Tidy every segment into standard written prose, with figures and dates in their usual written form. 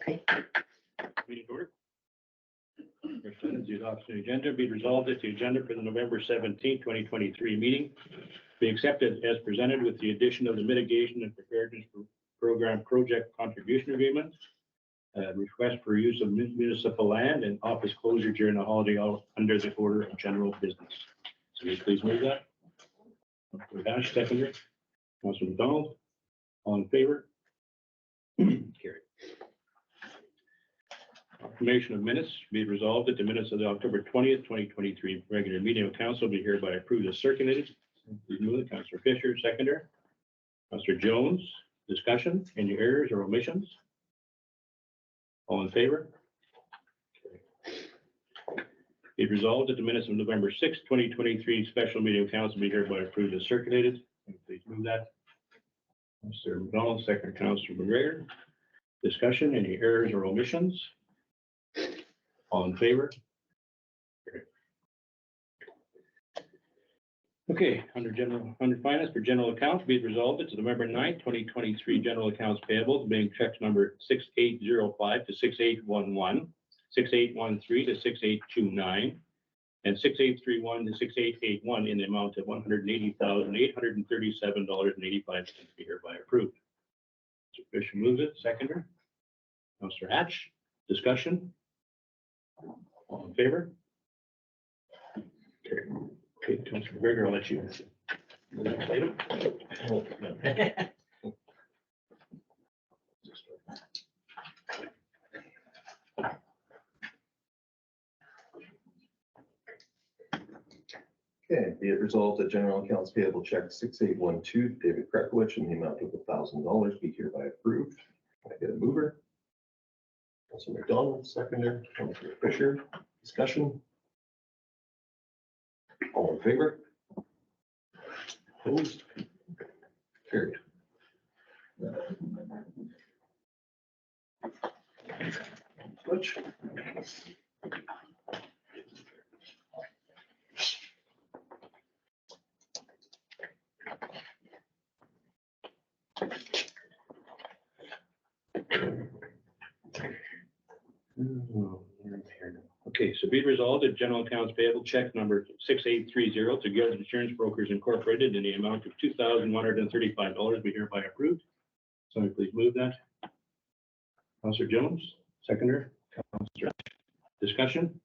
Meeting order. First item is the adoption of the agenda. Be resolved that the agenda for the November 17, 2023 meeting be accepted as presented with the addition of the mitigation and preparedness program project contribution agreement, request for use of municipal land and office closure during the holiday under the order of general business. So will you please move that? Councilor Dash, seconder. Councilor McDonald, all in favor? Carried. Confirmation of minutes. Be it resolved that the minutes of the October 20th, 2023 regular meeting of council be hereby approved as circulated. Please move it. Councilor Fisher, seconder. Councilor Jones, discussion. Any errors or omissions? All in favor? Be it resolved that the minutes of November 6th, 2023 special meeting of council be hereby approved as circulated. Please move that. Councilor McDonald, second. Councilor McGregor. Discussion. Any errors or omissions? All in favor? Okay, under finance for general accounts, be it resolved that to November 9th, 2023 general accounts payable being checks number 6805 to 6811, 6813 to 6829, and 6831 to 6881 in the amount of $180,837.85 be hereby approved. Mr. Fisher moves it. Seconder. Councilor Hatch. Discussion. All in favor? Okay, Councilor McGregor, I'll let you. The next item. Okay, be it resolved that general accounts payable check 6812 David Krekowicz in the amount of $1,000 be hereby approved. Can I get a mover? Councilor McDonald, seconder. Councilor Fisher, discussion. All in favor? Opposed? Carried. Switch. Okay, so be it resolved that general accounts payable check number 6830 to Guild Insurance Brokers Incorporated in the amount of $2,135 be hereby approved. Somebody please move that. Councilor Jones, seconder. Councilor Hatch. Discussion.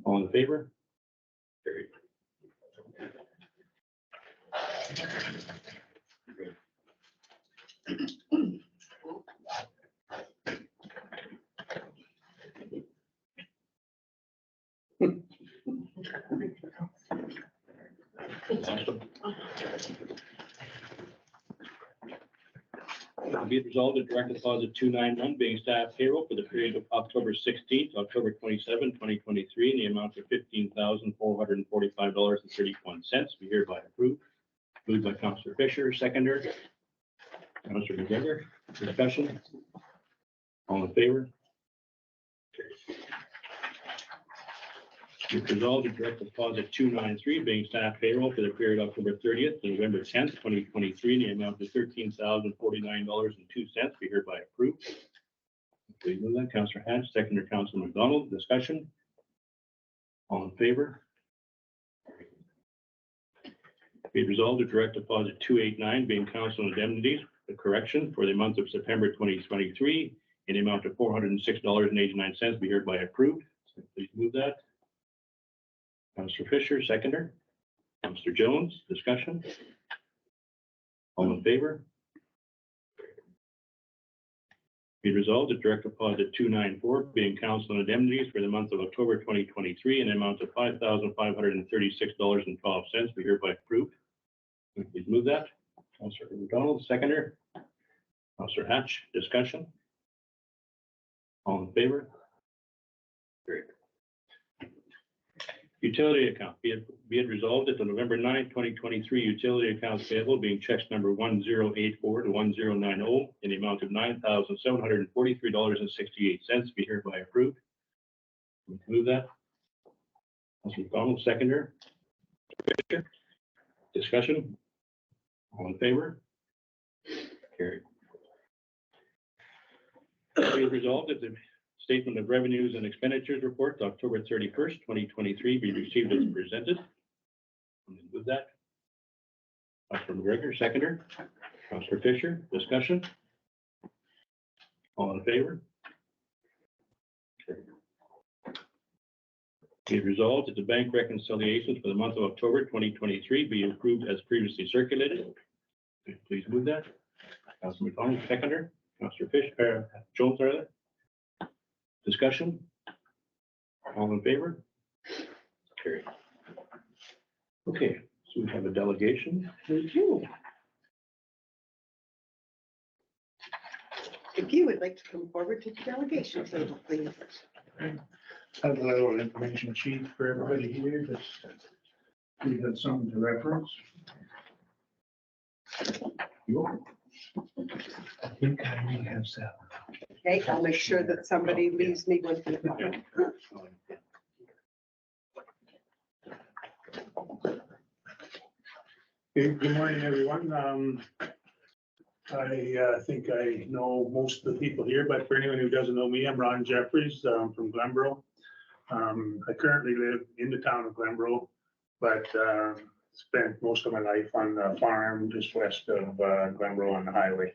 All in favor? Carried. Be it resolved that direct deposit 291 being staff payroll for the period of October 16th, to October 27, 2023, in the amount of $15,445.31 be hereby approved. Moved by Councilor Fisher, seconder. Councilor McGregor. Discussion. All in favor? Be it resolved that direct deposit 293 being staff payroll for the period October 30th to November 10th, 2023, in the amount of $13,049.02 be hereby approved. Please move that. Councilor Hatch, seconder. Councilor McDonald. Discussion. All in favor? Be it resolved that direct deposit 289 being council indemnities, the correction for the month of September 2023 in the amount of $406.89 be hereby approved. So please move that. Councilor Fisher, seconder. Councilor Jones, discussion. All in favor? Be resolved that direct deposit 294 being council indemnities for the month of October 2023 in the amount of $5,536.12 be hereby approved. Please move that. Councilor McDonald, seconder. Councilor Hatch, discussion. All in favor? Great. Utility account, be it resolved that the November 9th, 2023 utility accounts payable being checks number 1084 to 1090 in the amount of $9,743.68 be hereby approved. Move that. Councilor McDonald, seconder. Discussion. All in favor? Carried. Be it resolved that the statement of revenues and expenditures report, October 31st, 2023, be received as presented. With that, Councilor McGregor, seconder. Councilor Fisher, discussion. All in favor? Be it resolved that the bank reconciliations for the month of October 2023 be approved as previously circulated. Please move that. Councilor McDonald, seconder. Councilor Fisher, Jones, rather. Discussion. All in favor? Carried. Okay, so we have a delegation. Thank you. If you would like to come forward to the delegation table, please. Have a little information sheet for everybody here, just we have something to reference. I think I may have that. Okay, I'll make sure that somebody leaves me with it. Good morning, everyone. I think I know most of the people here, but for anyone who doesn't know me, I'm Ron Jeffries from Glenboro. I currently live in the town of Glenboro, but spent most of my life on the farm just west of Glenboro on the highway.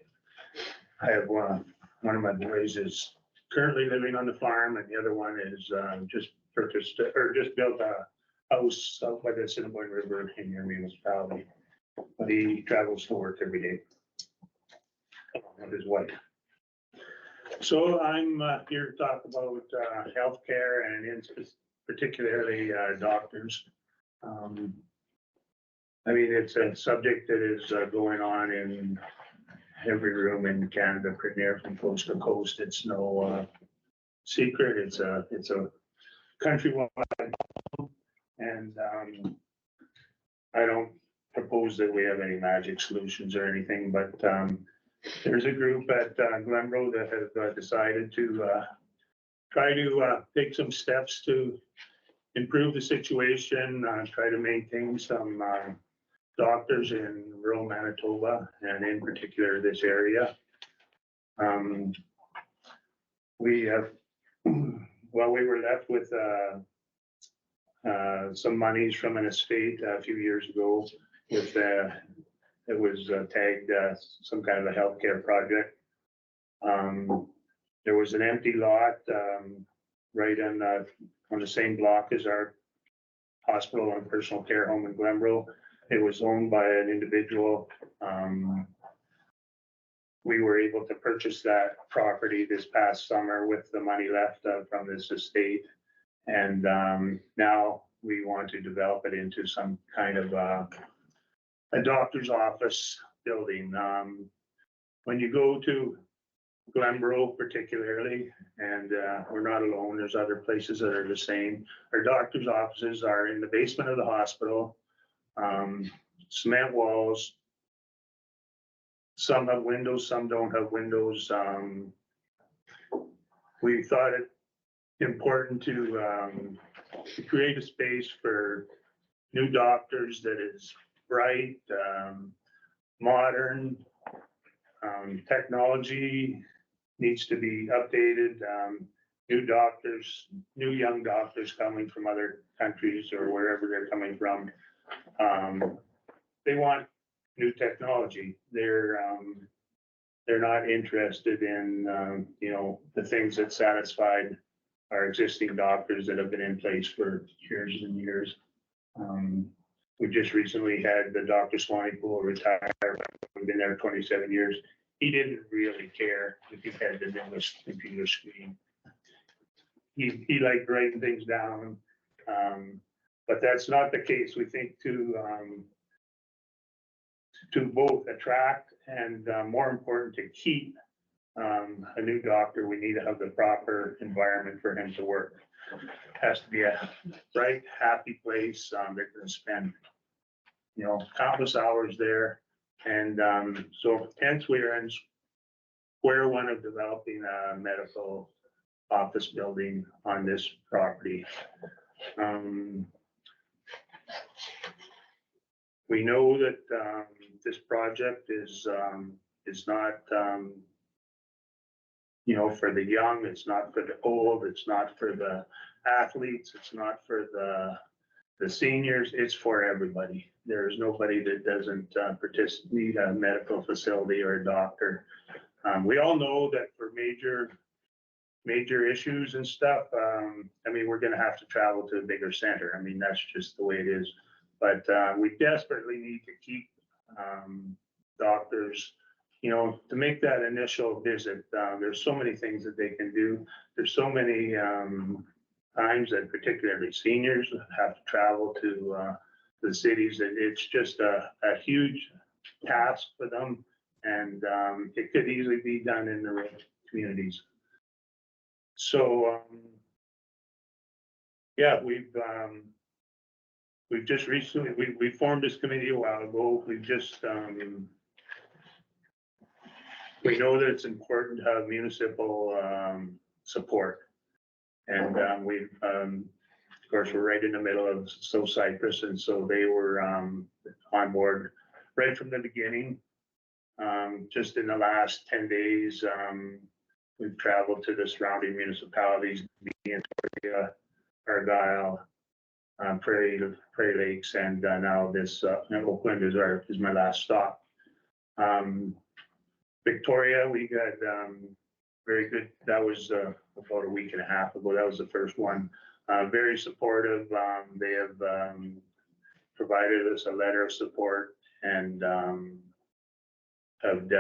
I have one of my boys is currently living on the farm, and the other one is just purchased or just built a house out by the Assiniboine River in your municipality. But he travels to work every day with his wife. So I'm here to talk about healthcare and particularly doctors. I mean, it's a subject that is going on in every room in Canada, pretty near from coast to coast. It's no secret. It's a countrywide, and I don't propose that we have any magic solutions or anything, but there's a group at Glenboro that have decided to try to take some steps to improve the situation, try to maintain some doctors in rural Manitoba and in particular this area. We have, well, we were left with some monies from an estate a few years ago with it was tagged some kind of a healthcare project. There was an empty lot right on the same block as our hospital and personal care home in Glenboro. It was owned by an individual. We were able to purchase that property this past summer with the money left from this estate. And now we want to develop it into some kind of a doctor's office building. When you go to Glenboro particularly, and we're not alone, there's other places that are the same. Our doctor's offices are in the basement of the hospital, cement walls. Some have windows, some don't have windows. We thought it important to create a space for new doctors that is bright, modern. Technology needs to be updated. New doctors, new young doctors coming from other countries or wherever they're coming from. They want new technology. They're not interested in the things that satisfied our existing doctors that have been in place for years and years. We just recently had the Dr. Swanepoel retire. We've been there 27 years. He didn't really care if he had the newest computer screen. He liked writing things down, but that's not the case. We think to both attract and more important to keep a new doctor, we need to have the proper environment for him to work. It has to be a bright, happy place. They're going to spend, countless hours there. And so hence we are in square one of developing a medical office building on this property. We know that this project is not you know, for the young, it's not for the old, it's not for the athletes, it's not for the seniors, it's for everybody. There's nobody that doesn't need a medical facility or a doctor. We all know that for major issues and stuff, I mean, we're gonna have to travel to a bigger center. I mean, that's just the way it is. But we desperately need to keep doctors, you know, to make that initial visit. There's so many things that they can do. There's so many times that particularly seniors have to travel to the cities, and it's just a huge task for them. And it could easily be done in the rural communities. So, yeah, we've just recently, we formed this committee a while ago. We've just, we know that it's important to have municipal support. And we've, of course, we're right in the middle of So Cypress, and so they were on board right from the beginning. Just in the last 10 days, we've traveled to the surrounding municipalities, Argyle, Prairie Lakes, and now this Oakland is my last stop. Victoria, we got very good. That was about a week and a half ago. That was the first one. Very supportive. They have provided us a letter of support and have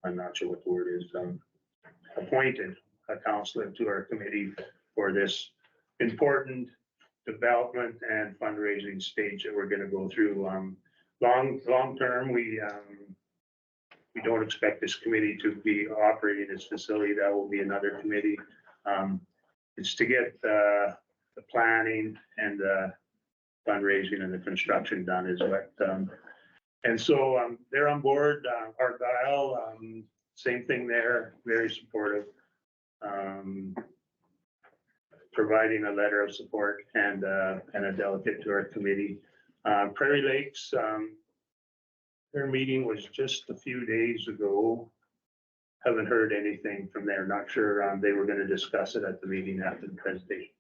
I'm not sure what the word is. Appointed a counselor to our committee for this important development and fundraising stage that we're going to go through. Long term, we don't expect this committee to be operating this facility. That will be another committee. It's to get the planning and the fundraising and the construction done is what. And so they're on board. Argyle, same thing there, very supportive. Providing a letter of support and a delegate to our committee. Prairie Lakes, their meeting was just a few days ago. Haven't heard anything from there. Not sure they were going to discuss it at the meeting after the presentation.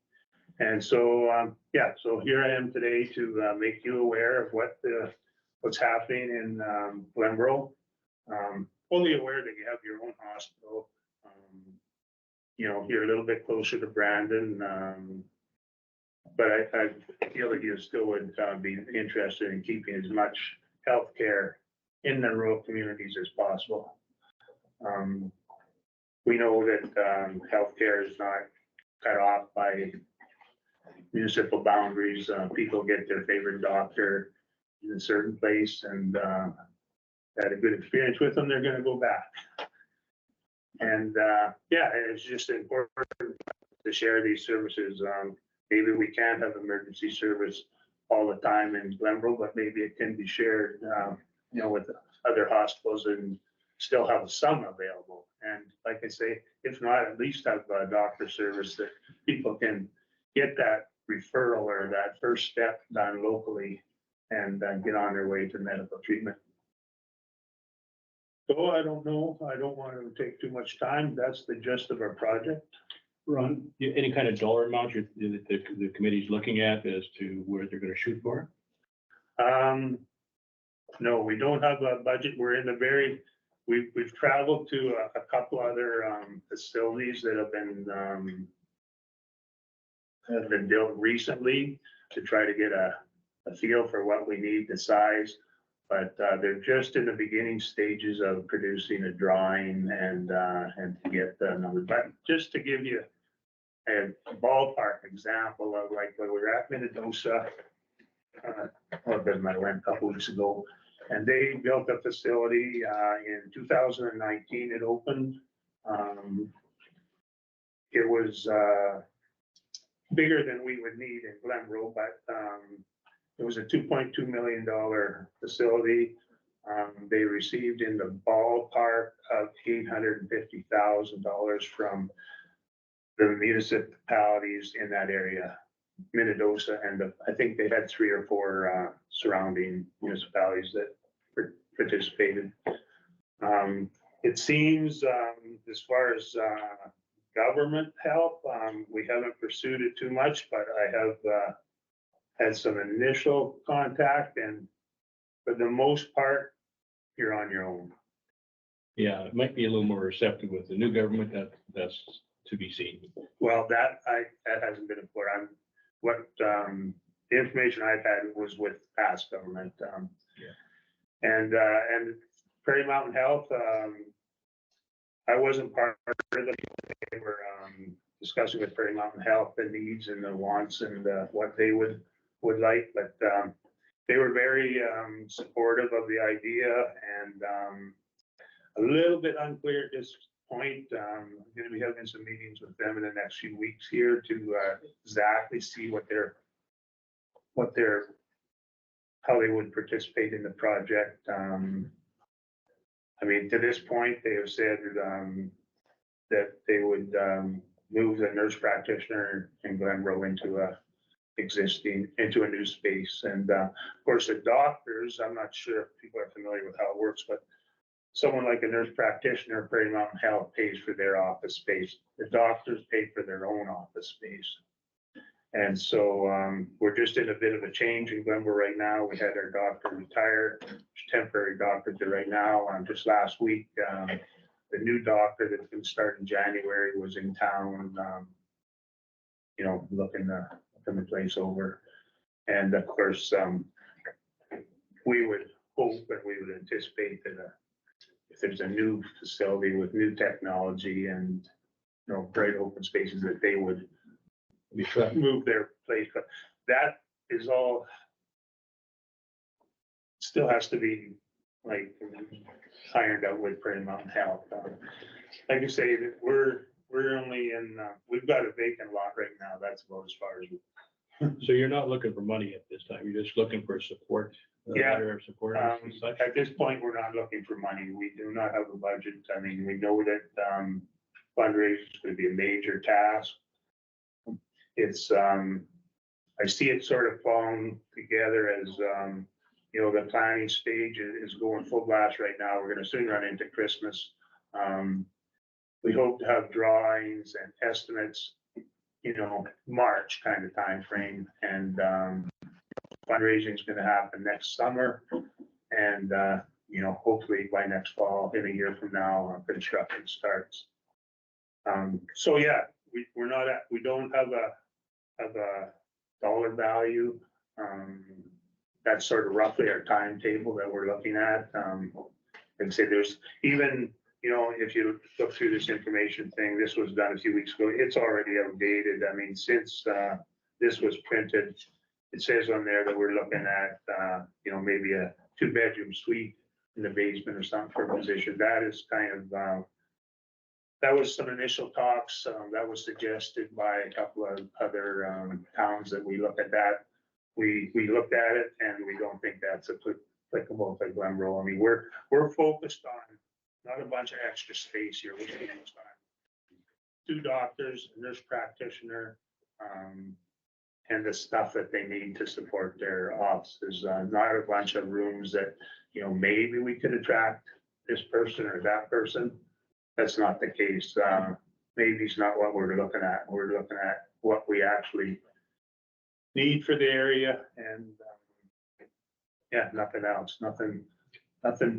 And so, yeah, so here I am today to make you aware of what's happening in Glenboro. Fully aware that you have your own hospital. You know, you're a little bit closer to Brandon, but I feel that you still would be interested in keeping as much healthcare in the rural communities as possible. We know that healthcare is not cut off by municipal boundaries. People get their favorite doctor in a certain place and had a good experience with them, they're going to go back. And yeah, it's just important to share these services. Maybe we can't have emergency service all the time in Glenboro, but maybe it can be shared, you know, with other hospitals and still have some available. And like I say, if not, at least have a doctor service that people can get that referral or that first step done locally and get on their way to medical treatment. So I don't know. I don't want to take too much time. That's the gist of our project. Ron, any kind of dollar amount the committee's looking at as to where they're going to shoot for? No, we don't have a budget. We're in the we've traveled to a couple other facilities that have been built recently to try to get a feel for what we need, the size. But they're just in the beginning stages of producing a drawing and to get the numbers. But just to give you a ballpark example of like when we were at Minnedosa, well, it doesn't matter when, a couple weeks ago, and they built a facility in 2019. It opened. It was bigger than we would need in Glenboro, but it was a $2.2 million facility. They received in the ballpark of $850,000 from the municipalities in that area, Minnedosa, and I think they had 3 or 4 surrounding municipalities that participated. It seems, as far as, government help, we haven't pursued it too much, but I have, had some initial contact, and for the most part, you're on your own. Yeah, it might be a little more receptive with the new government, that's to be seen. Well, that hasn't been important. The information I've had was with past government. And Prairie Mountain Health, I wasn't part of it. They were, discussing with Prairie Mountain Health the needs and the wants and, what they would like, but, they were very, supportive of the idea and, a little bit unclear at this point. I'm gonna be having some meetings with them in the next few weeks here to exactly see how they would participate in the project. I mean, to this point, they have said that they would move the nurse practitioner in Glenboro into a new space. And of course, the doctors, I'm not sure if people are familiar with how it works, but someone like a nurse practitioner, Prairie Mountain Health pays for their office space. The doctors pay for their own office space. And so we're just in a bit of a change in Glenboro right now. We had our doctor retire, temporary doctor there right now. Just last week, the new doctor that's going to start in January was in town, looking the place over. And of course, we would hope and we would anticipate that if there's a new facility with new technology and, bright open spaces, that they would move their place, but that is all still has to be like ironed out with Prairie Mountain Health. Like you say, that we're only in, we've got a vacant lot right now. That's about as far as. So you're not looking for money at this time, you're just looking for support? Yeah. Letter of support and such? At this point, we're not looking for money. We do not have a budget. I mean, we know that fundraising is going to be a major task. It's, I see it sort of falling together as, the planning stage is going full blast right now. We're gonna soon run into Christmas. We hope to have drawings and estimates, March kind of timeframe. And fundraising is gonna happen next summer. And, hopefully by next fall, in a year from now, construction starts. So yeah, we don't have a dollar value. That's sort of roughly our timetable that we're looking at. And say there's even, if you look through this information thing, this was done a few weeks ago, it's already outdated. I mean, since this was printed, it says on there that we're looking at, maybe a 2-bedroom suite in the basement or something for a position. That is kind of, that was some initial talks, that was suggested by a couple of other towns that we look at that. We looked at it and we don't think that's applicable to Glenboro. I mean, we're focused on not a bunch of extra space here. We're focused on 2 doctors, a nurse practitioner, and the stuff that they need to support their offices. Not a bunch of rooms that, maybe we could attract this person or that person. That's not the case. Maybe it's not what we're looking at. We're looking at what we actually need for the area and, nothing else, nothing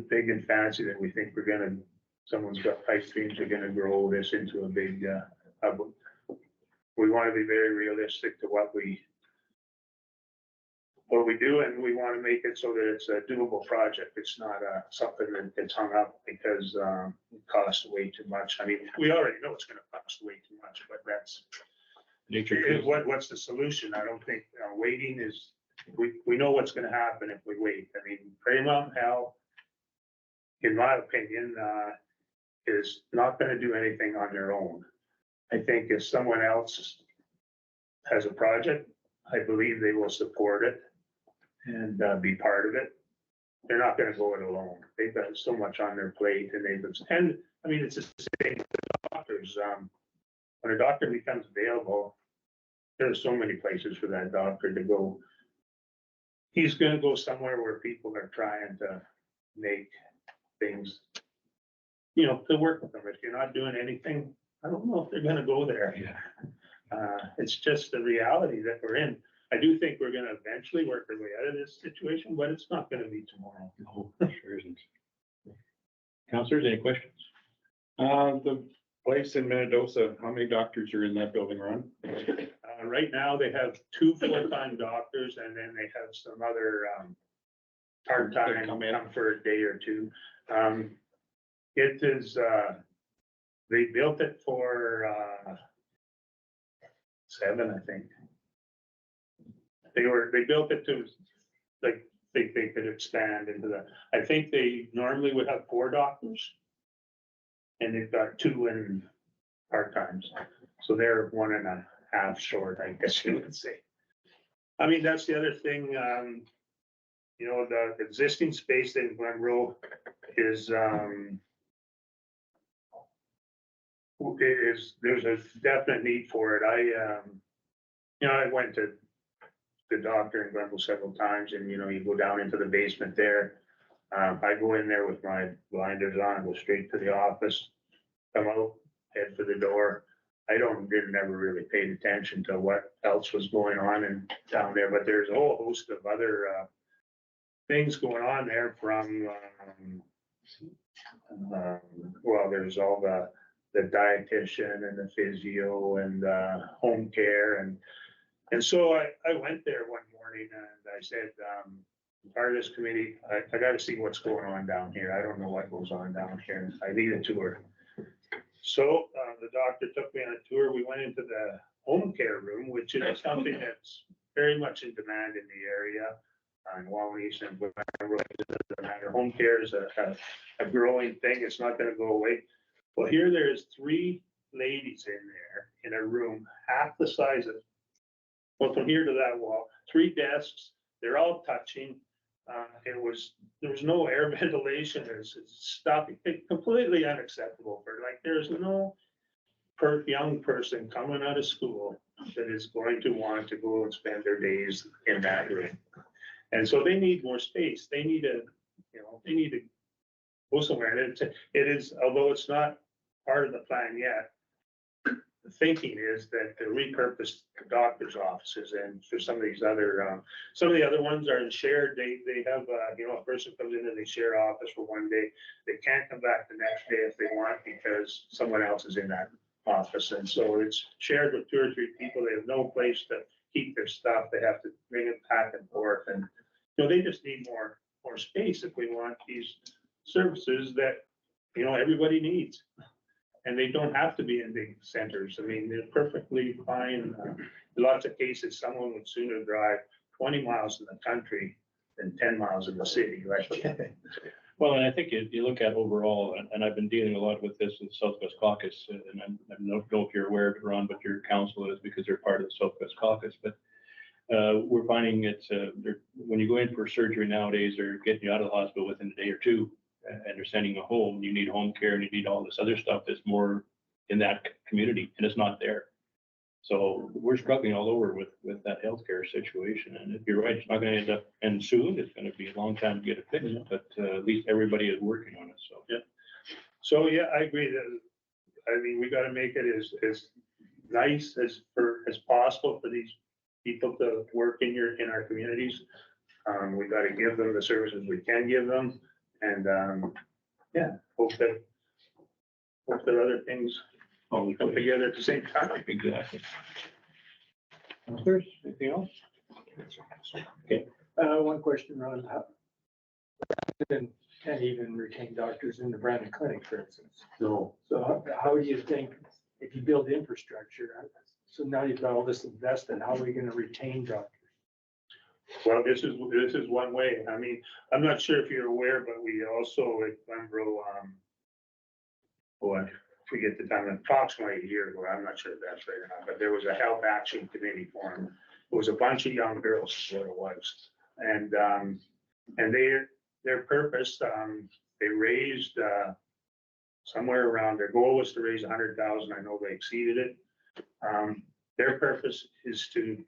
big and fancy that we think someone's got pipe dreams are gonna grow this into a big, hub. We want to be very realistic to what we do, and we want to make it so that it's a doable project. It's not something that gets hung up because it costs way too much. I mean, we already know it's going to cost way too much, but that's what's the solution? I don't think waiting is. We know what's going to happen if we wait. I mean, Prairie Mountain Health, in my opinion, is not going to do anything on their own. I think if someone else has a project, I believe they will support it and be part of it. They're not going to go it alone. They've got so much on their plate, and I mean, it's the same with doctors. When a doctor becomes available, there's so many places for that doctor to go. He's going to go somewhere where people are trying to make things to work with them. If you're not doing anything, I don't know if they're gonna go there. It's just the reality that we're in. I do think we're gonna eventually work our way out of this situation, but it's not gonna be tomorrow. No, sure isn't. Counselors, any questions? The place in Minnedosa, how many doctors are in that building, Ron? Right now, they have 2 full-time doctors and then they have some other, part-time, Come in. come for a day or 2. It is, they built it for, 7, I think. They built it to, like, they could expand into that. I think they normally would have 4 doctors. And they've got 2 in part-times, so they're 1.5 short, I guess you would say. I mean, that's the other thing, the existing space in Glenboro is, there's a definite need for it. I went to the doctor in Glenboro several times and, you go down into the basement there. I go in there with my blinders on, go straight to the office, come out, head for the door. Didn't never really paid attention to what else was going on in down there, but there's a whole host of other, things going on there from, there's all the dietitian and the physio and, home care and so I went there one morning and I said, part of this committee, I gotta see what's going on down here. I don't know what goes on down here. I need a tour. So, the doctor took me on a tour. We went into the home care room, which is something that's very much in demand in the area. In Wawanesa and Glenboro, it doesn't matter. Home care is a growing thing. It's not gonna go away. Well, here there's 3 ladies in there in a room, half the size of, well, from here to that wall, 3 desks, they're all touching. There was no air ventilation, there's stuff, completely unacceptable for, like, there's no young person coming out of school that is going to want to go and spend their days in that room. And so they need more space, they need to go somewhere, and it is, although it's not part of the plan yet, the thinking is that to repurpose doctor's offices and for some of these other, some of the other ones are shared, they have, a person comes in and they share office for one day. They can't come back the next day if they want because someone else is in that office. And so it's shared with 2 or 3 people. They have no place to keep their stuff. They have to bring it back and forth. And, they just need more space if we want these services that, everybody needs. And they don't have to be in big centers. I mean, they're perfectly fine. In lots of cases, someone would sooner drive 20 miles in the country than 10 miles in the city, right? Well, and I think you look at overall, and I've been dealing a lot with this with Southwest Caucus, and I don't know if you're aware of it, Ron, but your council is because they're part of the Southwest Caucus. But we're finding it's when you go in for surgery nowadays, they're getting you out of the hospital within a day or 2. And they're sending you home, you need home care and you need all this other stuff that's more in that community, and it's not there. So we're struggling all over with that healthcare situation, and if you're right, it's not gonna end soon, it's gonna be a long time to get it fixed, but at least everybody is working on it, so. Yeah. So, yeah, I agree that, we gotta make it as nice as possible for these people to work in our communities. We gotta give them the services we can give them. And, hope that other things come together at the same time. Exactly. Counselors, anything else? Okay, One question, Ron. Can't even retain doctors in the Brandon Clinic, for instance. No. So how do you think, if you build infrastructure, so now you've got all this invested, how are we gonna retain doctors? Well, this is one way. I'm not sure if you're aware, but we also at Glenboro, I forget the time, approximately a year ago, I'm not sure if that's right or not, but there was a health action committee formed. It was a bunch of young girls, is what it was. And their purpose, they raised, somewhere around, their goal was to raise 100,000. I know they exceeded it. Their purpose is to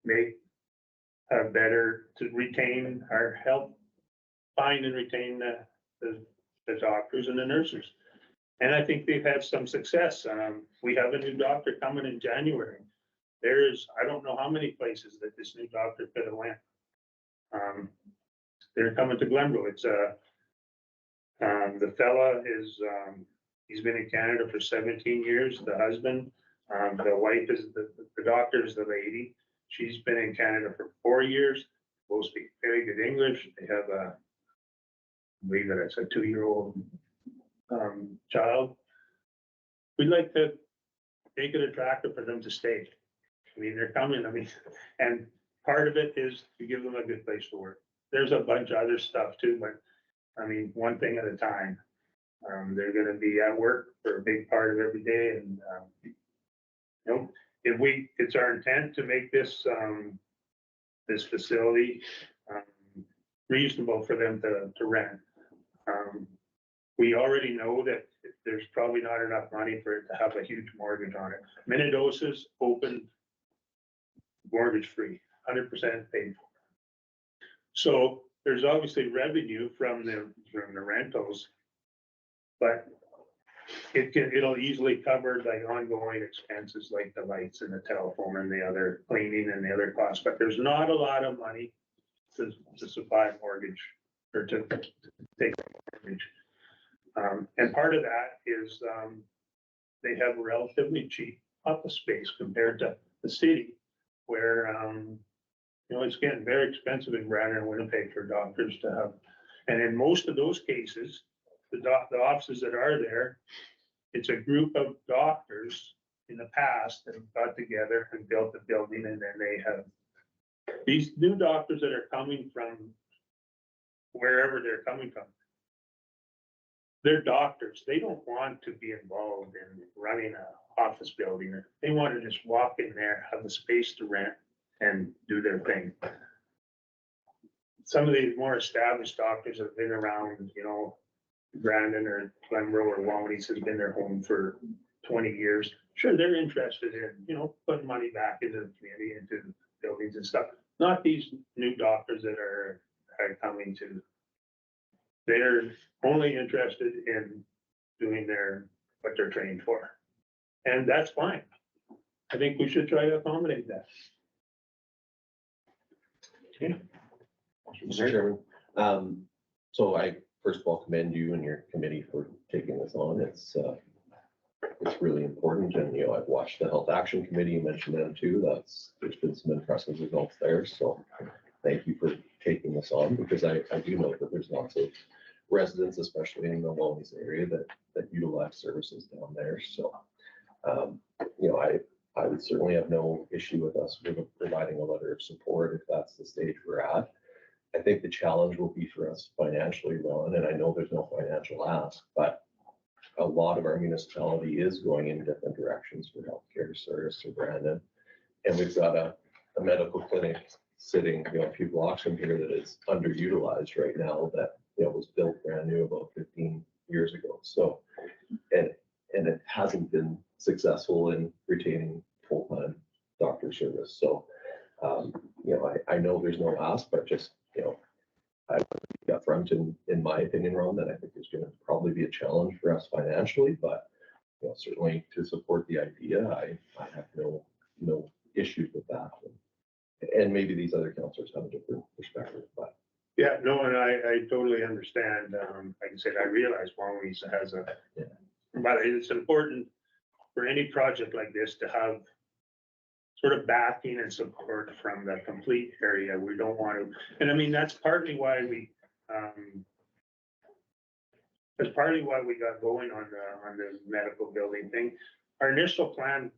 make better, to retain our help, find and retain the the doctors and the nurses. And I think they've had some success. We have a new doctor coming in January. I don't know how many places that this new doctor could have went. They're coming to Glenbrook. The fella is, he's been in Canada for 17 years, the husband. The wife is, the doctor is the lady. She's been in Canada for 4 years. Both speak very good English. They have I believe that it's a 2-year-old child. We'd like to make it attractive for them to stay. I mean, they're coming, and part of it is to give them a good place to work. There's a bunch of other stuff too, but one thing at a time. They're gonna be at work for a big part of every day, and it's our intent to make this this facility reasonable for them to rent. We already know that there's probably not enough money for it to have a huge mortgage on it. Minnedosa's open mortgage free, 100% paid for. So there's obviously revenue from the rentals, but it'll easily cover like ongoing expenses like the lights and the telephone and the other cleaning and the other costs, but there's not a lot of money to supply a mortgage or to take a mortgage. And part of that is they have relatively cheap office space compared to the city where, it's getting very expensive in Brandon and Winnipeg for doctors to have. And in most of those cases, the offices that are there, it's a group of doctors in the past that have got together and built the building, and then they have these new doctors that are coming from wherever they're coming from. They're doctors. They don't want to be involved in running an office building. They want to just walk in there, have the space to rent, and do their thing. Some of these more established doctors have been around, Brandon or Glenbrook or Wawanesa has been their home for 20 years. Sure, they're interested in, putting money back into the community, into buildings and stuff. Not these new doctors that are coming to. They're only interested in doing what they're trained for. And that's fine. I think we should try to accommodate that. Okay. Mr. Chairman, so I first of all commend you and your committee for taking this on. It's really important, and I've watched the Health Action Committee, you mentioned them too. There's been some impressive results there. So thank you for taking this on, because I do know that there's lots of residents, especially in the Wawanesa area, that utilize services down there. So I would certainly have no issue with us providing a letter of support if that's the stage we're at. I think the challenge will be for us financially, Ron, and I know there's no financial ask, but a lot of our municipality is going in different directions for healthcare service or Brandon. And we've got a medical clinic sitting, a few blocks from here that is underutilized right now that, was built brand new about 15 years ago. So, and it hasn't been successful in retaining full-time doctor service. So, I know there's no ask, but just, I would be upfront in my opinion, Ron, that I think there's going to probably be a challenge for us financially, but certainly to support the idea, I have no issues with that. And maybe these other councillors have a different perspective, but. Yeah, no, and I totally understand. Like I said, I realize Wawanesa has but it's important for any project like this to have sort of backing and support from the complete area. We don't want to, and that's partly why we got going on the medical building thing. Our initial plan,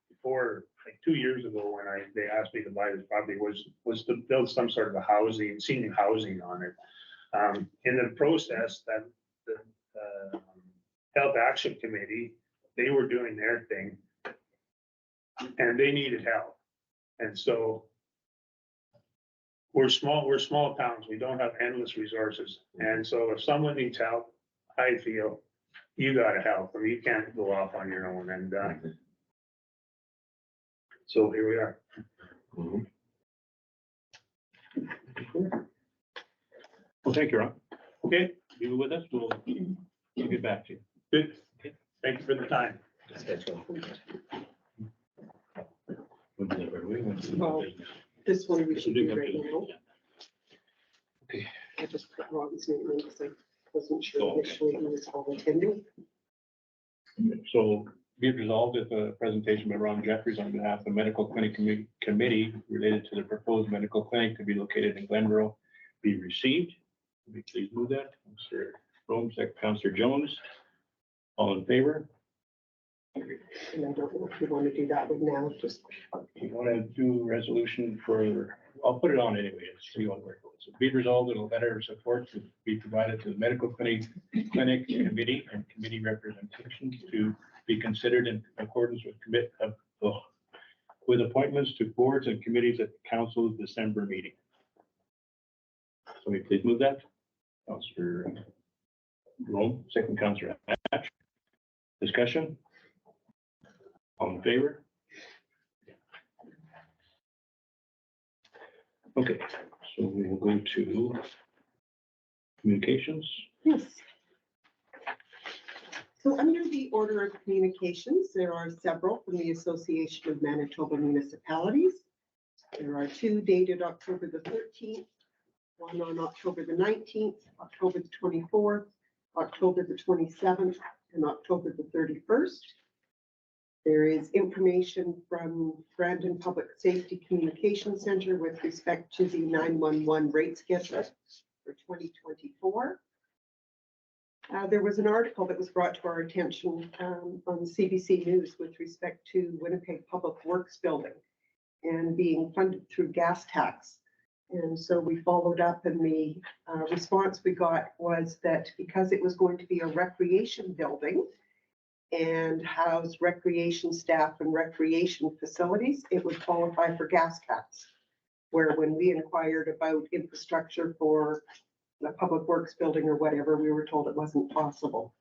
before 2 years ago, when they asked me to buy this property, was to build some sort of a senior housing on it. In the process, that the Health Action Committee, they were doing their thing, and they needed help. And so we're small towns. We don't have endless resources. And so if someone needs help, I feel you gotta help them. You can't go off on your own. And so here we are. Mm-hmm. Well, thank you, Ron. Okay, be with us. We'll get back to you. Good. Thank you for the time. Well, this one we should do right now. Okay. I just put Rob's name in because I wasn't Oh, sure okay. initially he was all attending. So be it resolved that the presentation by Ron Jeffries on behalf of the Medical Clinic Committee related to the proposed medical clinic to be located in Glenboro be received. Will you please move that? Counselor Rome, second Counselor Jones. All in favor? And I don't know if you want to do that one now, just, You want to do resolution for, I'll put it on anyway, so you want where it goes. So be it resolved that a letter of support to be provided to the Medical Clinic Committee and committee representation to be considered in accordance with with appointments to boards and committees at the council's December meeting. So we please move that. Counselor Rome, second Counselor Hatch. Discussion? All in favor? Okay, so we will go to communications. yes. So under the order of communications, there are several from the Association of Manitoba Municipalities. There are two dated October the 13th, one on October the 19th, October the 24th, October the 27th, and October the 31st. There is information from Brandon Public Safety Communication Center with respect to the 911 rate schedule for 2024. There was an article that was brought to our attention on CBC News with respect to Winnipeg Public Works Building and being funded through gas tax. And so we followed up, and the response we got was that because it was going to be a recreation building and house recreation staff and recreation facilities, it would qualify for gas tax. Where when we inquired about infrastructure for the public works building or whatever, we were told it wasn't possible.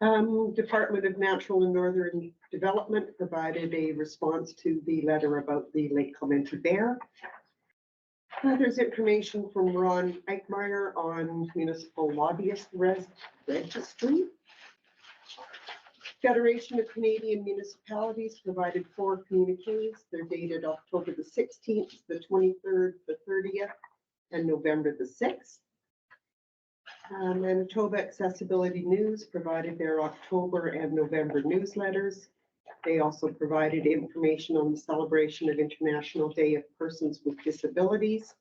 Department of Natural and Northern Development provided a response to the letter about the Lake Clemente Bear. There's information from Ron Eichmeyer on municipal lobbyist registry. Federation of Canadian Municipalities provided 4 communiques. They're dated October the 16th, the 23rd, the 30th, and November the 6th. Manitoba Accessibility News provided their October and November newsletters. They also provided information on the celebration of International Day of Persons with Disabilities.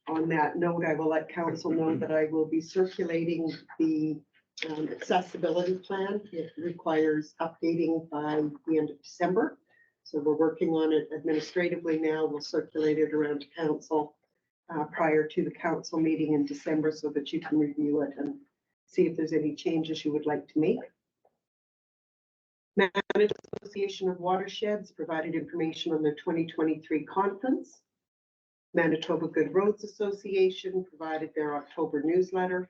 On that note, I will let council know that I will be circulating the accessibility plan. It requires updating by the end of December. So we're working on it administratively now. We'll circulate it around to council prior to the council meeting in December so that you can review it and see if there's any changes you would like to make. Manitoba Association of Watersheds provided information on their 2023 conference. Manitoba Good Roads Association provided their October newsletter.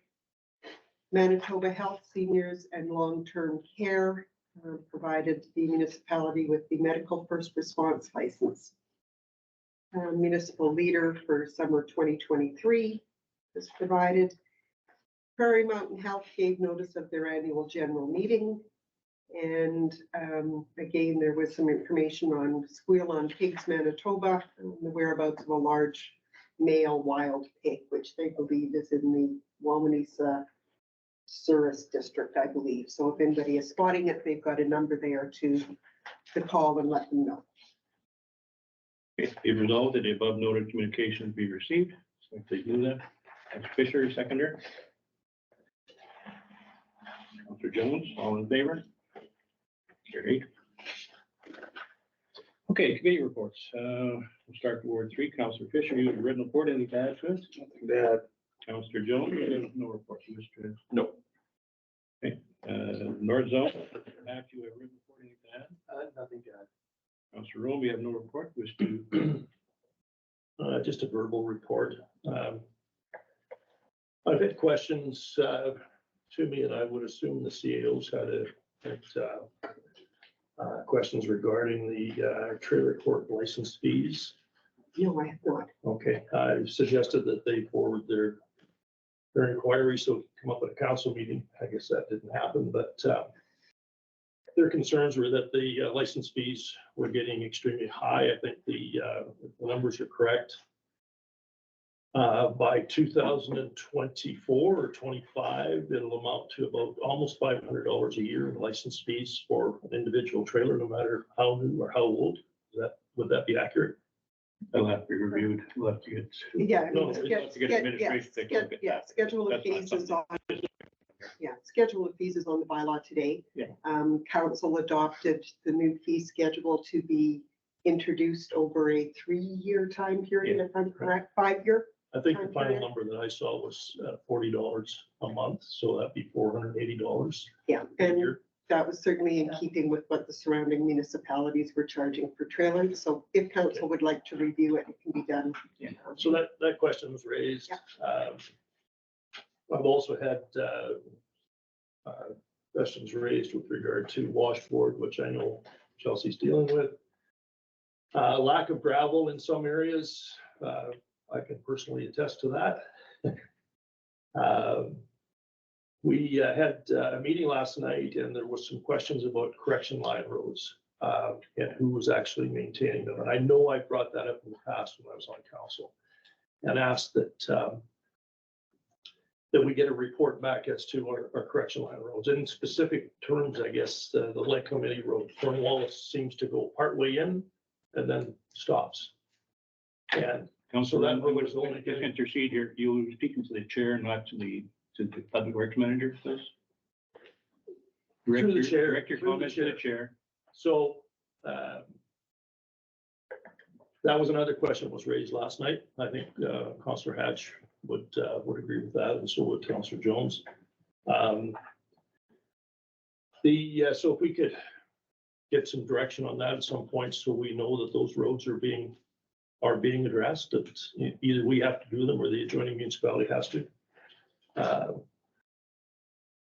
Manitoba Health, Seniors and Long-Term Care provided the municipality with the medical first response license. Municipal leader for summer 2023 was provided. Prairie Mountain Health gave notice of their annual general meeting. And again, there was some information on Squeal on Pigs Manitoba, and the whereabouts of a large male wild pig, which they believe is in the Wawanesa Souris district, I believe. So if anybody is spotting it, they've got a number there to call and let them know. Be resolved that the above noted communications be received. So please move that. That's Fisher, seconder. Counselor Jones, all in favor? Carried. Okay, committee reports. We'll start with Ward 3. Counselor Fisher, you have a written report. Anything to add to it? Nothing bad. Counselor Jones, you have no report. You wish to? No. Okay, North Zone, Matt, you have a written report. Anything to add? Nothing to add. Counselor Rome, you have no report. Wish to? Just a verbal report. I've had questions to me, and I would assume the CAO's had questions regarding the trailer court license fees. No, I have not. Okay, I suggested that they forward their their inquiry, so come up at a council meeting. I guess that didn't happen, but their concerns were that the license fees were getting extremely high. I think the numbers are correct. By 2024 or 25, it'll amount to about almost $500 a year in license fees for an individual trailer, no matter how new or how old. Would that be accurate? That'll have to be reviewed. We'll have to get. Yeah, I No, mean, it's have to get administration to take a look at that. schedule of That's not fees is on, something- schedule of fees is on the bylaw today. Yeah. Council adopted the new fee schedule to be introduced over a 3-year time period, if I'm correct, 5-year. I think the final number that I saw was $40 a month, so that'd be $480 Yeah, a and year. that was certainly in keeping with what the surrounding municipalities were charging for trailers. So if council would like to review it, it can be done. Yeah. So that question was raised. I've also had questions raised with regard to washboard, which I know Chelsea's dealing with. Lack of gravel in some areas. I can personally attest to that. We had a meeting last night and there was some questions about correction line roads and who was actually maintaining them. And I know I brought that up in the past when I was on council and asked that we get a report back as to our correction line roads. In specific terms, I guess, the Lake Committee Road, Cornwallis seems to go partway in and then stops. And Council, that I'm going was only to just getting- intercede here. You were speaking to the chair, not to the public works manager, please. Through the chair, Direct your through the comments to the chair. so that was another question that was raised last night. I think Councillor Hatch would agree with that, and so would Councillor Jones. So if we could get some direction on that at some point, so we know that those roads are being addressed, that either we have to do them or the adjoining municipality has to.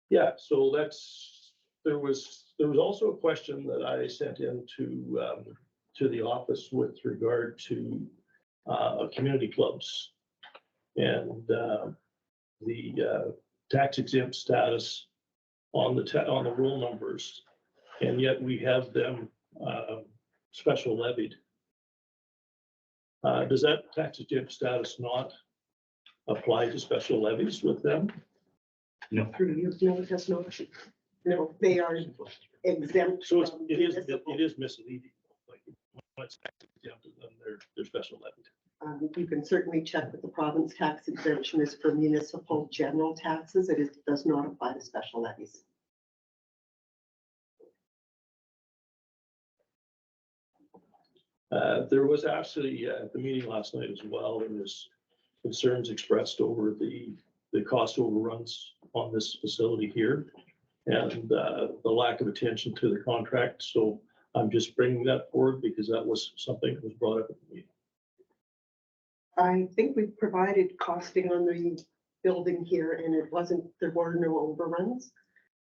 Yeah, so there was also a question that I sent in to the office with regard to community clubs and the tax exempt status on the roll numbers, and yet we have them special levied. Does that tax exempt status not apply to special levies with them? No. No, it does not. No, they are exempt. So from it municipal. is misleading. Like, when it's tax exempt, then they're special levied. You can certainly check with the province. Tax exemption is for municipal general taxes. Does not apply to special levies. There was actually at the meeting last night as well, there was concerns expressed over the cost overruns on this facility here and the lack of attention to the contract. So I'm just bringing that forward because that was something that was brought up at the meeting. I think we provided costing on the building here and there were no overruns.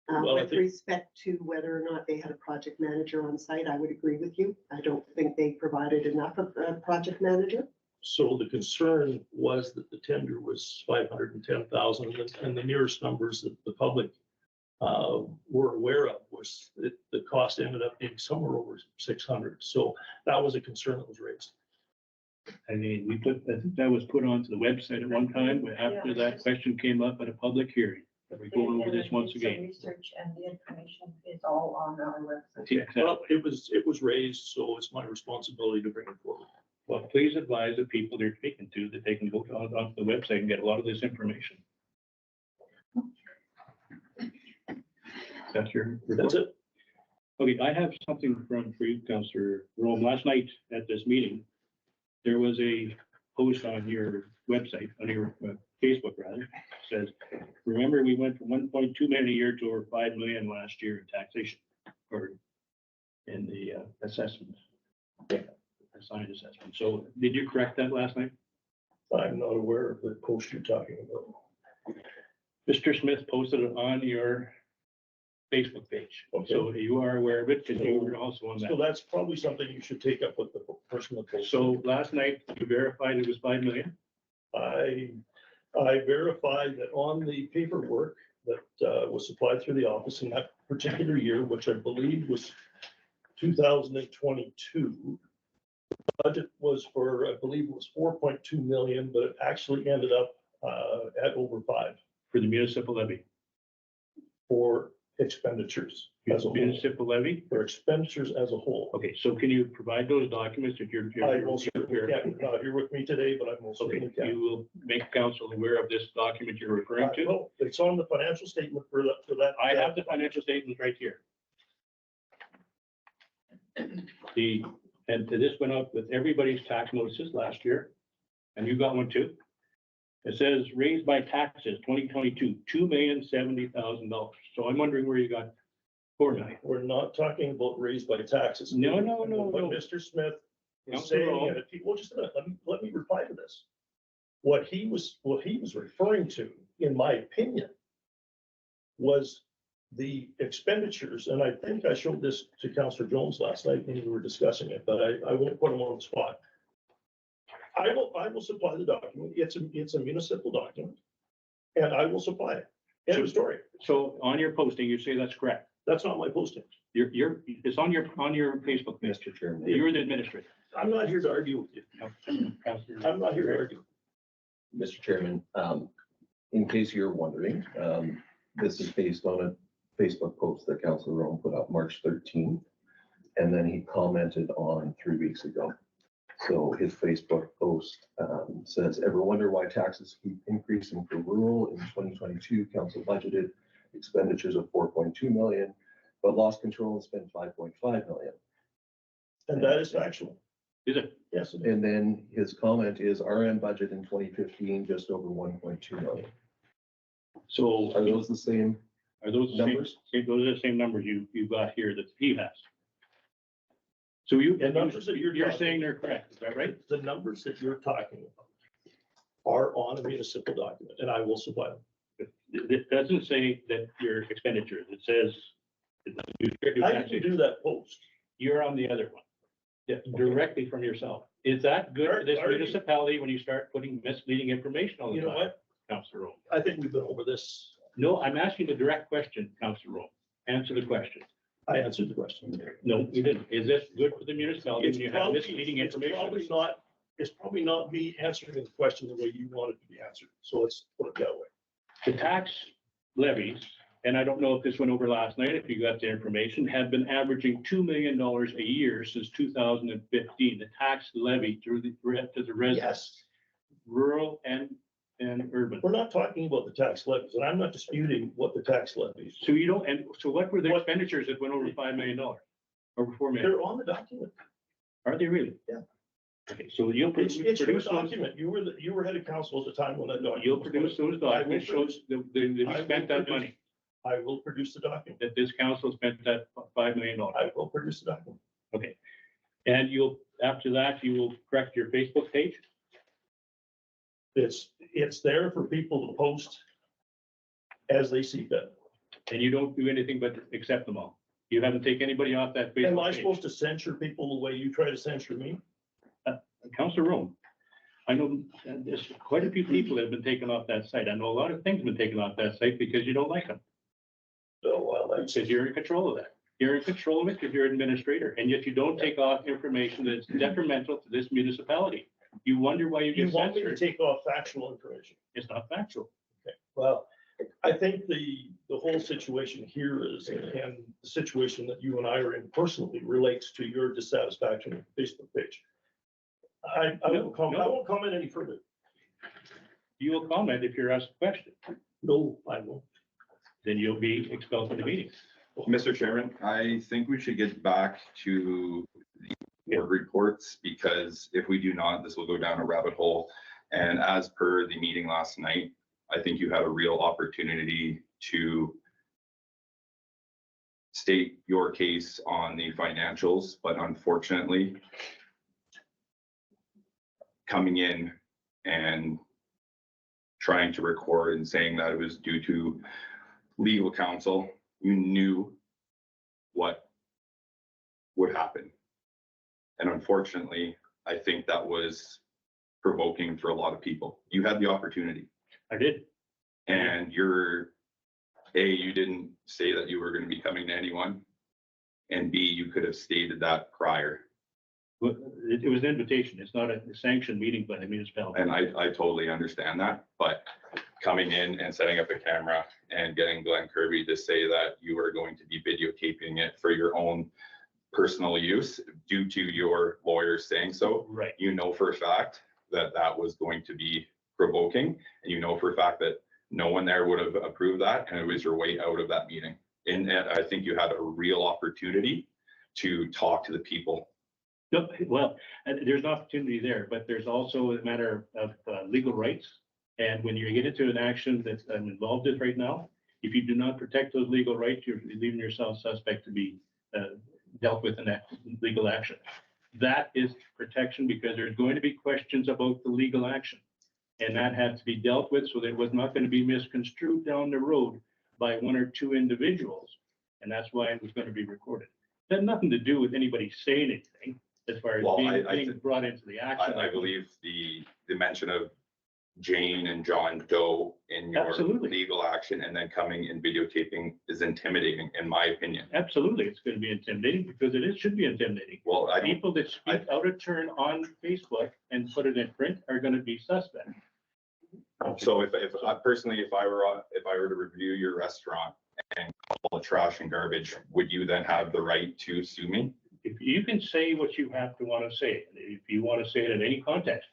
Well, I With think- respect to whether or not they had a project manager on site, I would agree with you. I don't think they provided enough of a project manager. So the concern was that the tender was 510,000 and the nearest numbers that the public were aware of was that the cost ended up being somewhere over 600. So that was a concern that was raised. I mean, I think that was put onto the website at one time, but after that question came up at a public hearing. We're going over this once again. Research and the information is all on our website. Yeah, exactly. Well, it was raised, so it's my responsibility to bring it forward. Well, please advise the people they're speaking to that they can go onto the website and get a lot of this information. That's your. That's it. Okay, I have something for you, Councillor Rome. Last night at this meeting, there was a post on your website, on your Facebook rather, says, remember, we went from 1.2 million a year to over 5 million last year in taxation or in the assessments. Assigned assessment. So did you correct that last night? I'm not aware of the post you're talking about. Mr. Smith posted it on your Facebook page. Okay. So you are aware of it because you were also on that. So that's probably something you should take up with the person that posted. So last night you verified it was 5 million? I I verified that on the paperwork that was supplied through the office in that particular year, which I believe was 2022, budget was for, I believe it was 4.2 million, but it actually ended up at over 5 For the municipal levy. for expenditures as a whole. Municipal levy? For expenditures as a whole. Okay, so can you provide those documents if you're? I most certainly can't, not here with me today, but I most Okay, certainly can. you will make council aware of this document you're referring to? Well, it's on the financial statement for that. I have the financial statements right here. And this went out with everybody's tax notices last year, and you got one too. It says raised by taxes, 2022, $2,070,000. So I'm wondering where you got 4 million. We're not talking about raised by taxes. No. What Mr. Smith is Councilor saying, Rowe. and well, just a minute, let me reply to this. What he was referring to, in my opinion, was the expenditures, and I think I showed this to Councillor Jones last night when we were discussing it, but I won't put him on the spot. I will supply the document. It's a municipal document, and I will supply it. End of story. So on your posting, you say that's correct. That's not my posting. It's on your Facebook page. Mr. Chairman. You're the administrator. I'm not here to argue with you. I'm not here to argue. Mr. Chairman, in case you're wondering, this is based on a Facebook post that Councilor Rome put up March 13th. And then he commented on 3 weeks ago. So his Facebook post says, ever wonder why taxes keep increasing for rural? In 2022, council budgeted expenditures of 4.2 million, but lost control and spent 5.5 million. And that is factual. Is it? Yes. it is. And then his comment is RM budget in 2015, just over 1.2 million. So Are those the same? are those the numbers? those are the same numbers you got here that he has? So The numbers that you're saying they're correct, is that right? The numbers that you're talking about are on a municipal document, and I will supply them. It doesn't say that your expenditures, it says. I didn't do that post. You're on the other one. Yeah, directly from yourself. Is that good for this Are you- municipality when you start putting misleading information all the You know time? what? Councilor Rowe. I think we've been over this. No, I'm asking the direct question, Councilor Rowe. Answer the question. I answered the question. No, you didn't. Is this good for the municipality when you have misleading It's information? probably not me answering the question the way you want it to be answered. So let's put it that way. The tax levies, and I don't know if this went over last night, if you got the information, have been averaging $2 million a year since 2015. The tax levy to the residents, Yes, rural and urban. we're not talking about the tax levies, and I'm not disputing what the tax levies. So you don't, and so what were the What- expenditures that went over $5 million? Over 4 million? They're on the document. Are they really? Yeah. Okay, so you'll It's your produce those, document. You were head of council at the time when that document. you'll was produce those documents, shows that we I will spent that produce- money, I will produce the document. that this council spent that $5 million. I will produce the document. Okay. And after that, you will correct your Facebook page? It's there for people to post as they see fit. And you don't do anything but accept them all? You haven't taken anybody off that Am I Facebook page? supposed to censure people the way you try to censure me? Councilor Rome, I know there's quite a few people that have been taken off that site. I know a lot of things have been taken off that site because you don't like them. So, well, that's, Because you're in control of that. You're in control of it because you're an administrator, and yet you don't take off information that's detrimental to this municipality. You wonder why you you get want me to censored. take off factual information. It's not factual. Well, I think the whole situation here is, and the situation that you and I are in personally relates to your dissatisfaction with the Facebook page. I won't comment any further. You will comment if you're asked a question, No, I won't. then you'll be expelled from the meeting. Mr. Chairman, I think we should get back to the board reports, because if we do not, this will go down a rabbit hole. And as per the meeting last night, I think you had a real opportunity to state your case on the financials, but unfortunately, coming in and trying to record and saying that it was due to legal counsel, you knew what would happen. And unfortunately, I think that was provoking for a lot of people. You had the opportunity. I did. And you didn't say that you were gonna be coming to anyone. And B, you could have stated that prior. Well, it was an invitation. It's not a sanctioned meeting by the municipality. And I totally understand that, but coming in and setting up a camera and getting Glenn Kirby to say that you are going to be videotaping it for your own personal use due to your lawyer saying so, Right. you know for a fact that that was going to be provoking, and you know for a fact that no one there would have approved that, and it was your way out of that meeting. And I think you had a real opportunity to talk to the people. No, well, there's an opportunity there, but there's also a matter of legal rights. And when you get into an action that I'm involved in right now, if you do not protect those legal rights, you're leaving yourself suspect to be dealt with in legal action. That is protection because there's going to be questions about the legal action. And that had to be dealt with so that it was not going to be misconstrued down the road by one or two individuals. And that's why it was going to be recorded. It had nothing to do with anybody saying anything as far as Well, being brought into the action. I believe the mention of Jane and John Doe in your Absolutely. legal action and then coming and videotaping is intimidating, in my opinion. Absolutely, it's going to be intimidating because should be intimidating. Well, I don't, People that speak out of turn on Facebook and put it in print are going to be suspect. so if I personally, if I were to review your restaurant and call it trash and garbage, would you then have the right to sue me? If you can say what you have to want to say, if you want to say it in any context,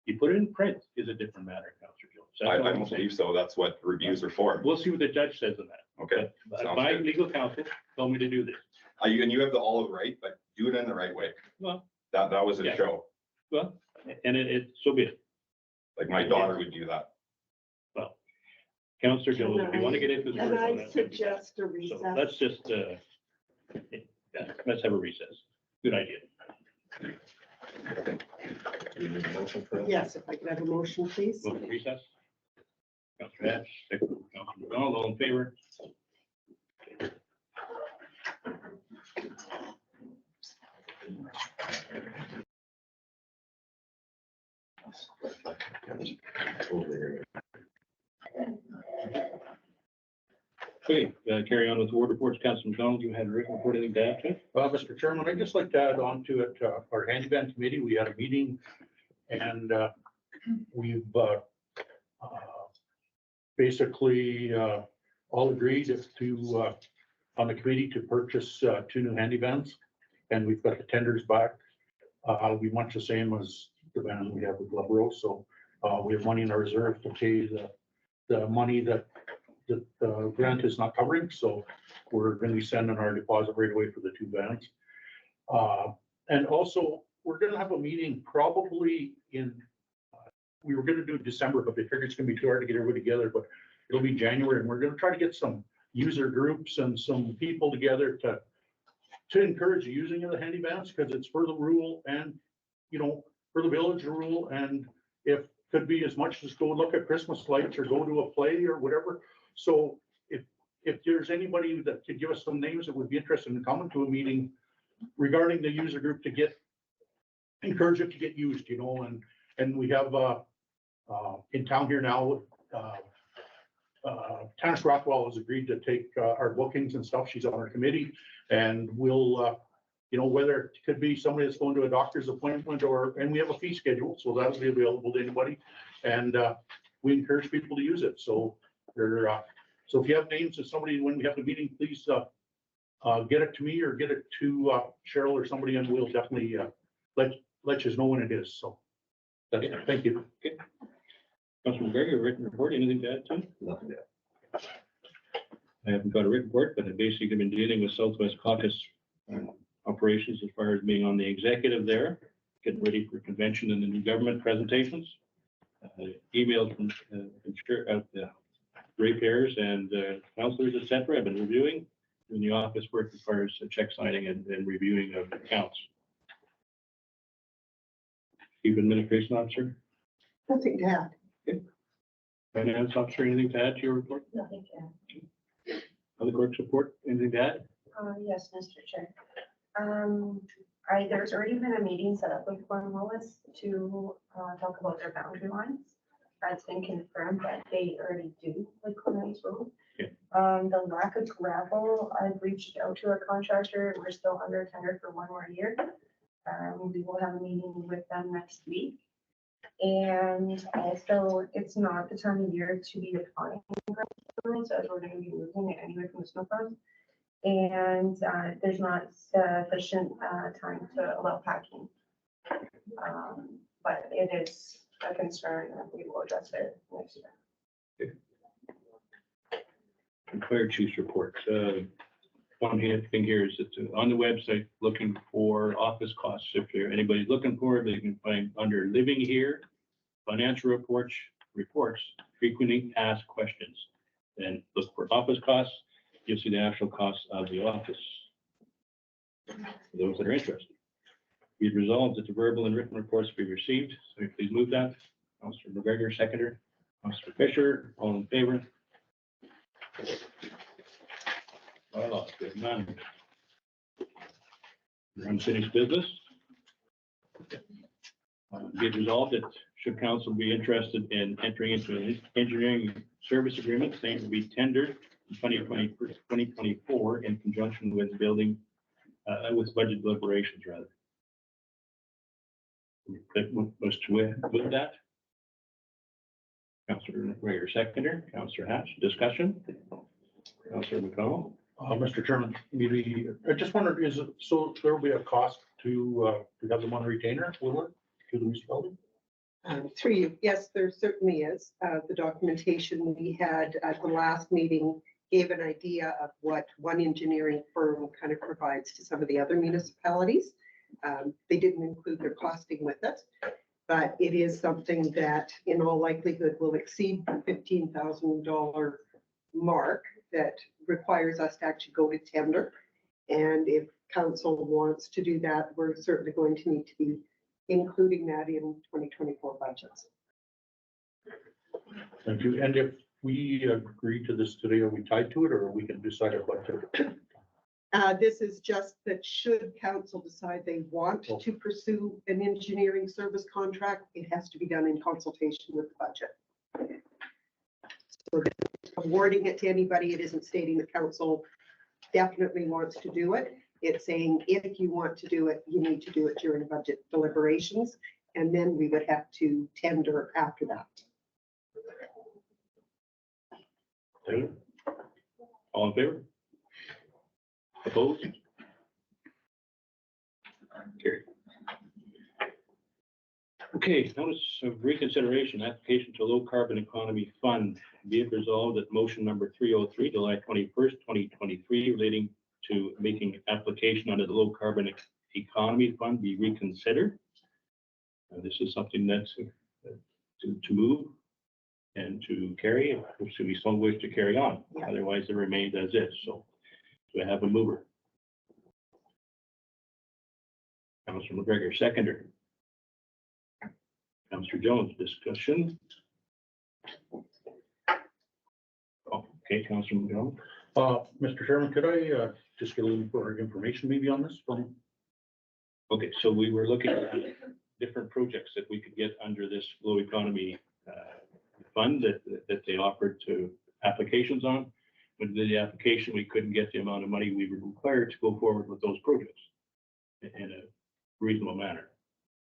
you put it in print is a different matter, Councillor Jones. That's I all I'm don't saying. believe so. That's what reviews are for. We'll see what the judge says on that. Okay. But Sounds my good. legal counsel told me to do this. And you have all the right, but do it in the right way. Well, That was a Yeah. show. well, and so be it. Like my daughter would do that. Well, Councillor Jones, if you want to get into this. And I suggest a So recess. let's just, let's have a recess. Good idea. Yes, if I could have a motion, please. Vote to recess. Councillor Hatch, second, Councillor McDonald, all in favor? Okay, carry on with the ward reports. Councillor McDonald, you had a written report, anything to add to it? Mr. Chairman, I'd just like to add on to it, our handicap committee, we had a meeting and we've basically all agreed to, on the committee to purchase 2 new handy vans. And we've got the tenders back. It'll be much the same as the van we have with Glebro. So we have money in our reserve to pay the money that the grant is not covering. So we're going to be sending our deposit right away for the 2 vans. And also, we're going to have a meeting probably we were going to do it December, but they figured it's going to be too hard to get everybody together, but it'll be January, and we're going to try to get some user groups and some people together to encourage the using of the handy vans, because it's for the rural and, for the village rural, and if could be as much as go look at Christmas lights or go to a play or whatever. So if there's anybody that could give us some names that would be interested in coming to a meeting regarding the user group to encourage it to get used, and we have in town here now, Tanis Rockwell has agreed to take our bookings and stuff. She's on our committee, and we'll, whether it could be somebody that's going to a doctor's appointment and we have a fee schedule, so that'll be available to anybody. And we encourage people to use it. So so if you have names of somebody when we have the meeting, please get it to me or get it to Cheryl or somebody, and we'll definitely let you know when it is. So that's it. Thank you. Councillor McGregor, written report, anything to add to? Nothing yet. I haven't got a written report, but I've basically been dealing with Southwest Caucus operations as far as being on the executive there, getting ready for convention and the new government presentations. Emails from ratepayers and councillors, et cetera. I've been reviewing, doing the office work as far as check signing and reviewing of accounts. Chief Administration Officer, Nothing to add. Finance Officer, anything to add to your report? Nothing to add. Other clerk's report, anything to add? Yes, Mr. Chair. There's already been a meeting set up with Cornwallis to talk about their boundary lines. That's been confirmed that they already do like Cornelius Road. Okay. The lack of gravel, I've reached out to our contractor. We're still under tender for 1 more year. We will have a meeting with them next week. And also, it's not the time of year to be applying gravel, as we're going to be moving it anyway from the snowplows. And there's not sufficient time to allow packing. But it is a concern, and we will address it next year. Fire chief's report. One thing here is that on the website, looking for office costs. If anybody's looking for it, they can find under living here, financial reports, frequently asked questions. Then look for office costs. You'll see the actual costs of the office. For those that are interested. Be it resolved that the verbal and written reports be received. So please move that. Councilor McGregor, seconder. Councilor Fisher, all in favor? Good man. Unfinished business. Be it resolved that should council be interested in entering into an engineering service agreement, same will be tendered in 2024 in conjunction with building, with budget deliberations rather. That was to with that. Councilor McGregor, seconder. Councilor Hatch, discussion. Councilor McConnell. Mr. Chairman, maybe, I just wondered, is it, so there will be a cost to have them on retainer, will it, to the municipality? Through you, yes, there certainly is. The documentation we had at the last meeting gave an idea of what one engineering firm kind of provides to some of the other municipalities. They didn't include their costing with it, but it is something that in all likelihood will exceed the $15,000 mark that requires us to actually go to tender. And if council wants to do that, we're certainly going to need to be including that in 2024 budgets. Thank you. And if we agree to this today, are we tied to it, or we can decide our budget? This is just that should council decide they want to pursue an engineering service contract, it has to be done in consultation with the budget. So awarding it to anybody, it isn't stating the council definitely wants to do it. It's saying if you want to do it, you need to do it during budget deliberations, and then we would have to tender after that. Taylor? All in favor? Opposed? Carried. Okay, notice of reconsideration, application to low carbon economy fund. Be it resolved that motion number 303, July 21st, 2023, relating to making application under the low carbon economy fund be reconsidered. This is something that's to move and to carry, which we so wish to carry on. Otherwise, it remains as is. So do I have a mover? Councilor McGregor, seconder. Councilor Jones, discussion. Oh, okay, Councilor Jones. Mr. Chairman, could I just get a little more information maybe on this from? Okay, so we were looking at different projects that we could get under this low economy fund that they offered to applications on. When we did the application, we couldn't get the amount of money we were required to go forward with those projects in a reasonable manner.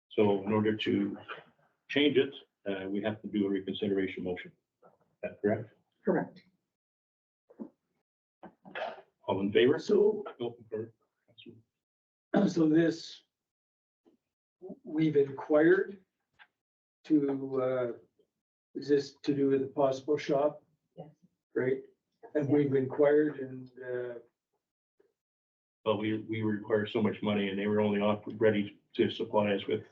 So in order to change it, we have to do a reconsideration motion. Is that correct? Correct. All in favor? So, Open for- so this, we've inquired to, is this to do with the possible shop? Yes. Right? And we've inquired and, But we require so much money and they were only ready to supply us with.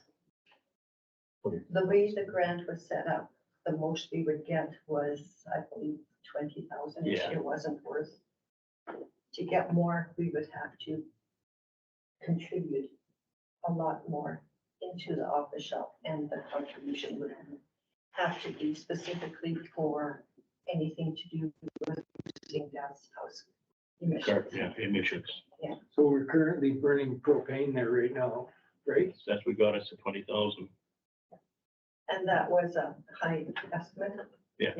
The way the grant was set up, the most we would get was, I believe, 20,000. Yeah. It wasn't worth. To get more, we would have to contribute a lot more into the office shop, and the contribution would have to be specifically for anything to do with using gas house emissions. Yeah, emissions. so we're currently burning propane there right now, right? That's what got us to 20,000. And that was a high estimate. Yeah.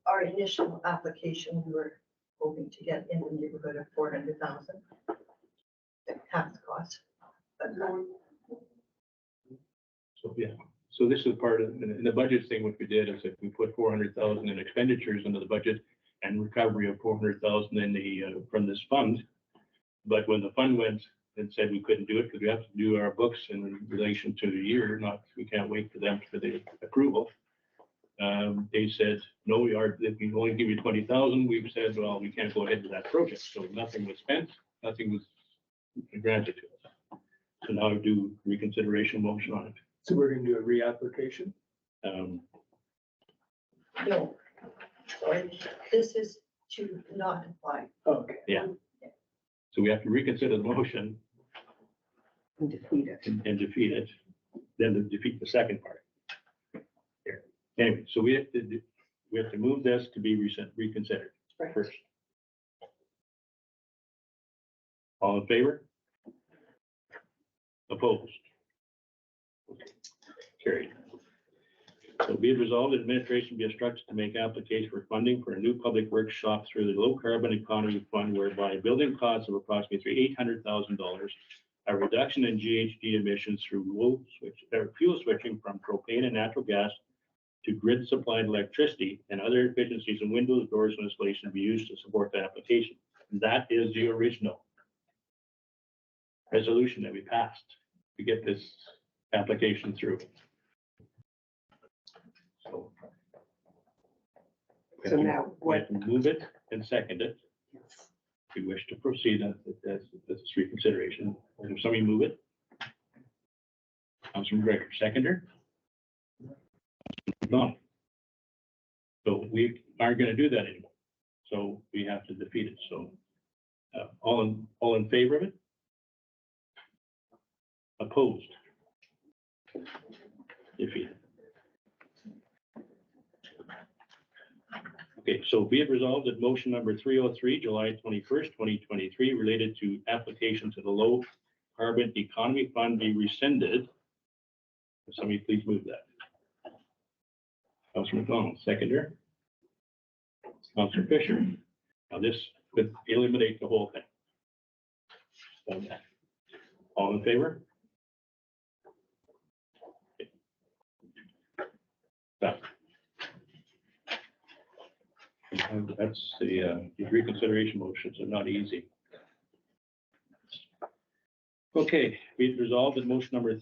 Our initial application, we were hoping to get in the neighborhood of 400,000. Half the cost. But So, yeah, so this is part of, in the budget thing, what we did is if we put 400,000 in expenditures into the budget and recovery of 400,000 in the, from this fund. But when the fund went and said we couldn't do it because we have to do our books in relation to the year, not, we can't wait for them for the approval. They said, no, we are, if we only give you 20,000, we've said, well, we can't go ahead with that project. So nothing was spent, nothing was granted to us. So now I do reconsideration motion on it. So we're gonna do a reapplication? no, sorry, this is to not apply. Okay. Yeah. So we have to reconsider the motion And defeat it. and defeat it, then to defeat the second part. Here. Anyway, so we have to move this to be reconsidered Right. first. All in favor? Opposed? Carried. So be it resolved, that administration be instructed to make application for funding for a new public works shop through the low carbon economy fund whereby building costs of approximately $800,000, a reduction in GHG emissions through fuel switching from propane and natural gas to grid supplied electricity and other efficiencies in windows, doors, and installation be used to support the application. That is the original resolution that we passed to get this application through. So So now we what? have to move it and second it. If you wish to proceed, that's reconsideration. Or if somebody move it. Councilman Gregor, seconder. No. So we aren't going to do that anymore. So we have to defeat it. So all in favor of it? Opposed? Defeated. Okay, so be it resolved that motion number 303, July 21st, 2023, related to application to the low carbon economy fund be rescinded. Somebody please move that. Councilor McDonald, seconder. Councilor Fisher. Now this would eliminate the whole thing. All in favor? Stop. And that's the reconsideration motions are not easy. Okay, be it resolved that motion number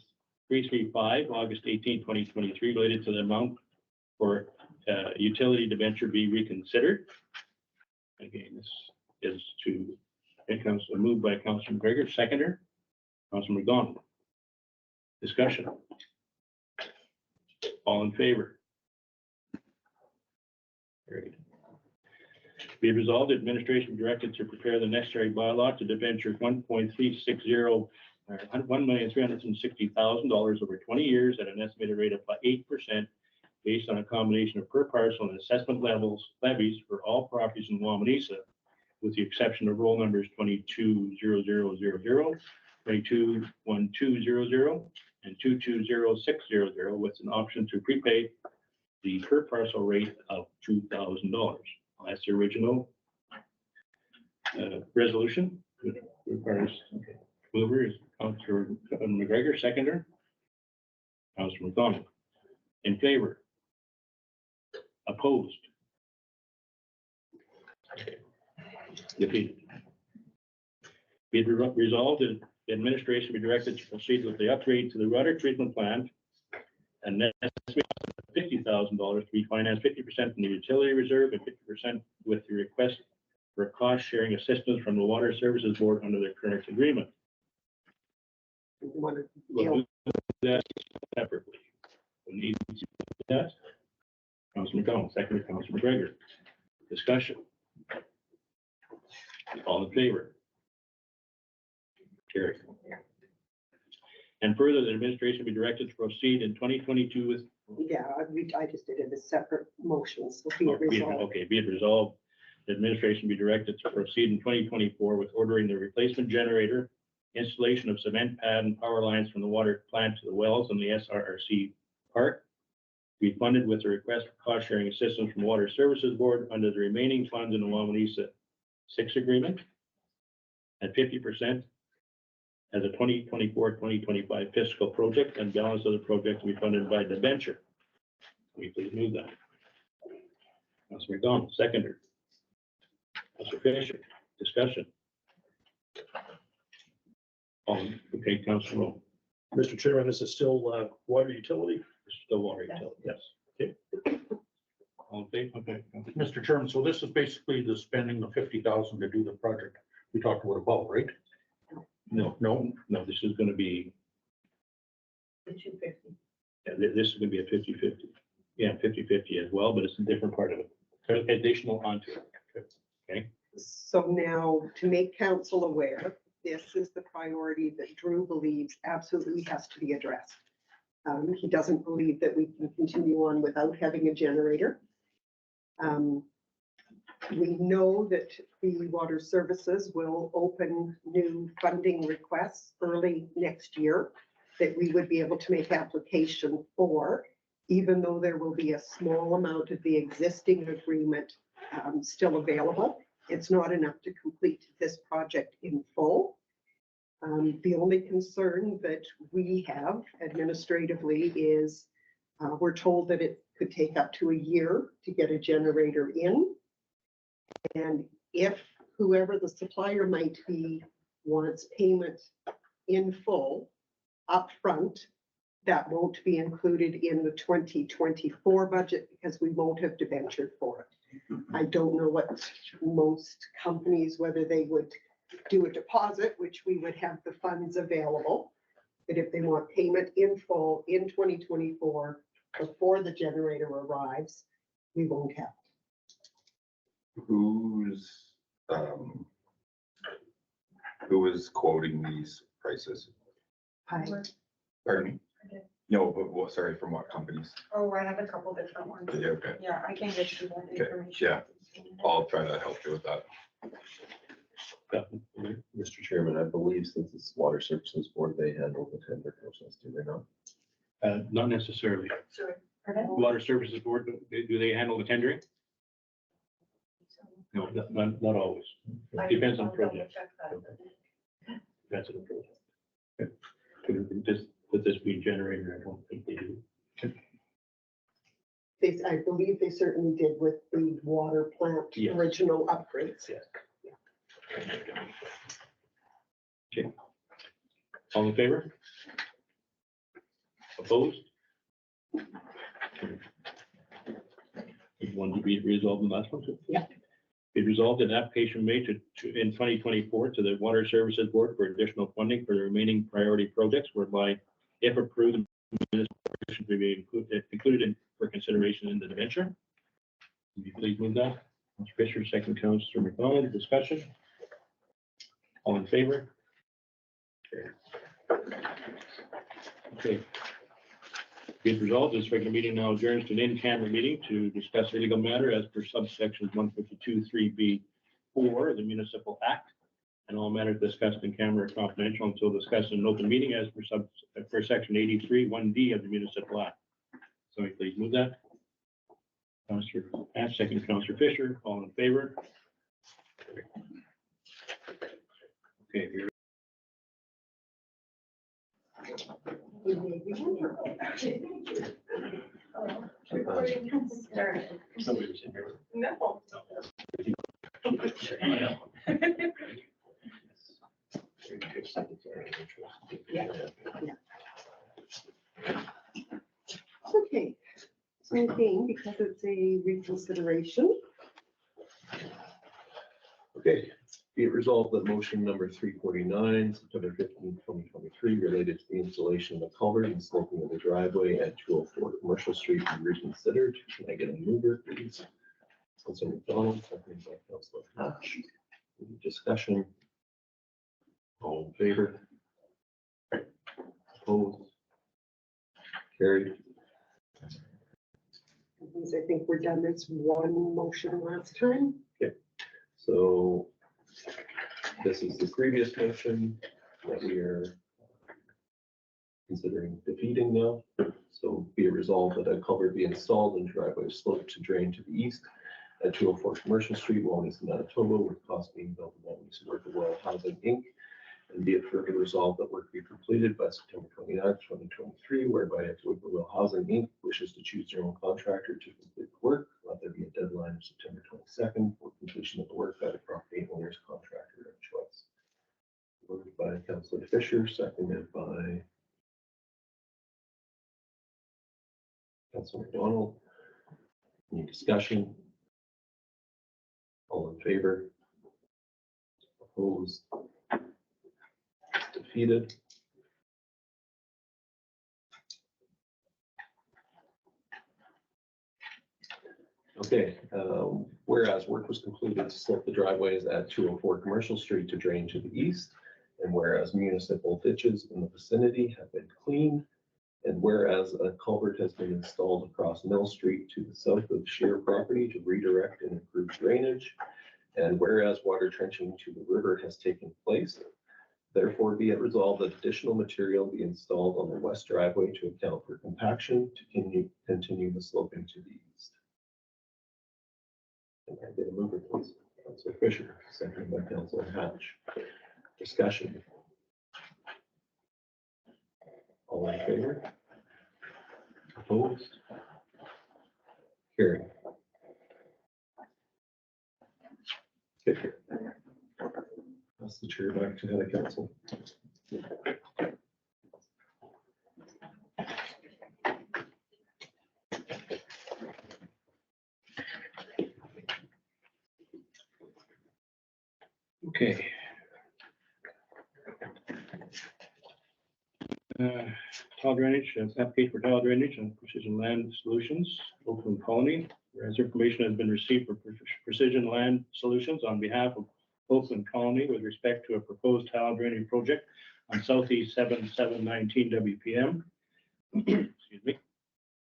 335, August 18, 2023, related to the amount for utility debenture be reconsidered. Again, this is to, it comes moved by Councilman Gregor, seconder, Councilman McDonald. Discussion. All in favor? Carried. Be it resolved, the administration directed to prepare the necessary bylaw to debenture $1.360 $1,360,000 over 20 years at an estimated rate of 8% based on a combination of per parcel and assessment levies for all properties in Wawanesa, with the exception of roll numbers 220000, 221200, and 220600, with an option to prepay the per parcel rate of $2,000. That's the original resolution. Which requires, okay. Mover is Councilor McGregor, seconder. Councilor McDonald. In favor? Opposed? Defeated. Be it resolved that the administration be directed to proceed with the upgrade to the water treatment plant and necessary $50,000 to be financed 50% from the utility reserve and 50% with the request for cost sharing assistance from the Water Services Board under the current agreement. One of We'll do that separately. We need to do that. Councilor McDonald, second, Councilor McGregor. Discussion. All in favor? Carried. And further, the administration be directed to proceed in 2022 with. Yeah, I just did it as separate motions. So be it resolved. Okay, be it resolved, the administration be directed to proceed in 2024 with ordering the replacement generator installation of cement pad and power lines from the water plant to the wells in the SRRC park. Be funded with a request for cost sharing assistance from Water Services Board under the remaining funds in the Wawanesa 6 agreement at 50% as a 2024-2025 fiscal project, and balance of the project to be funded by debenture. Will you please move that? Councilor McDonald, seconder. Councilor Fisher, discussion. Okay, Councilor Rowe, Mr. Chairman, this is still water utility? still water utility. Yes. Okay. All in favor? Okay. Mr. Chairman, so this is basically the spending the 50,000 to do the project we talked about above, right? No, this is gonna be, The 250. yeah, this is gonna be a 50-50. Yeah, 50-50 as well, but it's a different part of it. Additional onto it. So now, to make council aware, this is the priority that Drew believes absolutely has to be addressed. He doesn't believe that we can continue on without having a generator. We know that the Water Services will open new funding requests early next year that we would be able to make application for, even though there will be a small amount of the existing agreement still available. It's not enough to complete this project in full. The only concern that we have administratively is we're told that it could take up to a year to get a generator in. And if whoever the supplier might be wants payment in full upfront, that won't be included in the 2024 budget because we won't have debentured for it. I don't know what most companies, whether they would do a deposit, which we would have the funds available. But if they want payment in full in 2024 before the generator arrives, we won't have. Who's, who is quoting these prices? Hi. Pardon me? No, but what, sorry, from what companies? Oh, I have a couple different ones. Yeah, okay, Yeah, I can get you that Okay, information. yeah. I'll try to help you with that. Mr. Chairman, I believe since it's Water Services Board, they handle the tender process, do they not? Not necessarily. Sorry. Pardon? Water Services Board, do they handle the tendering? No, not always. Depends on I'll double project. check that. Depends on the project. Okay. With this being generator, I don't think they do. I believe they certainly did with the water plant Yes. original upgrades. Yes. Okay. All in favor? Opposed? One to be resolved in the last one? Yeah. Be resolved an application made in 2024 to the Water Services Board for additional funding for the remaining priority projects whereby, if approved, the municipal portion will be included in for consideration in the debenture. Will you please move that? Mr. Fisher, second, Councilor McDonald, discussion? All in favor? Okay. Be it resolved, this regular meeting now adjourns to an in-camera meeting to discuss a legal matter as per subsections 152(3)(b)(4) of the Municipal Act. And all matters discussed in camera are confidential until discussed in an open meeting as per section 83(1)(d) of the Municipal Act. So please move that. Councilor Ash, second, Councilor Fisher, all in favor? Okay, here. Recording has started. Somebody was in here. No. Okay, so again, because it's a reconsideration, Okay, be it resolved that motion number 349, September 15, 2023, related to the installation of a culvert and sloping of the driveway at 204 Commercial Street be reconsidered. Can I get a mover, please? Councilor McDonald, second by Councilor Hatch. Any discussion? All in favor? Opposed? Carried. I think we're done this one motion last time. So this is the previous motion. that we are considering defeating now. So be it resolved that a culvert be installed and driveway slope to drain to the east at 204 Commercial Street, Wawanesa, Manitoba, with cost being built in Wawanesa Workable Housing, Inc. And be it further resolved that work be completed by September 29th, 2023, whereby if Workable Housing, Inc. wishes to choose their own contractor to complete the work, let there be a deadline of September 22nd for completion of the work by the property owner's contractor of choice. Moved by Councilor Fisher, seconded by Councilor McDonald. Any discussion? All in favor? Opposed? Defeated. Okay, whereas work was completed to slope the driveways at 204 Commercial Street to drain to the east, and whereas municipal ditches in the vicinity have been cleaned, and whereas a culvert has been installed across Mill Street to the south of Shear property to redirect and improve drainage, and whereas water trenching to the river has taken place, therefore be it resolved that additional material be installed on the west driveway to account for compaction to continue the sloping to the east. Can I get a mover, please? Councilor Fisher, seconded by Councilor Hatch. Discussion. All in favor? Opposed? Carried. Okay. Pass the chair back to the council. Okay. Tile drainage, application for tile drainage and Precision Land Solutions, Oakland Colony. Whereas information has been received for Precision Land Solutions on behalf of Oakland Colony with respect to a proposed tile draining project on Southeast 7719 WPM. Excuse me.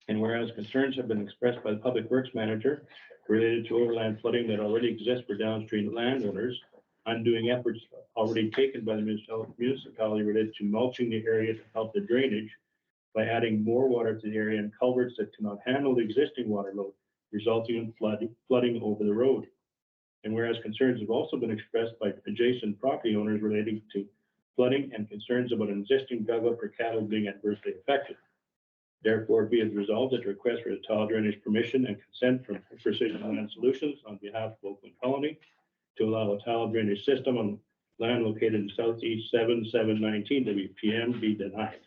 And whereas concerns have been expressed by the Public Works Manager related to overland flooding that already exists for downstream landowners, undoing efforts already taken by the municipality related to mulching the area to help the drainage by adding more water to the area and culverts that cannot handle the existing water load, resulting in flooding over the road. And whereas concerns have also been expressed by adjacent property owners relating to flooding and concerns about an existing dugout for cattle being adversely affected. Therefore, be it resolved that the request for the tile drainage permission and consent from Precision Land Solutions on behalf of Oakland Colony to allow a tile drainage system on land located in Southeast 7719 WPM be denied.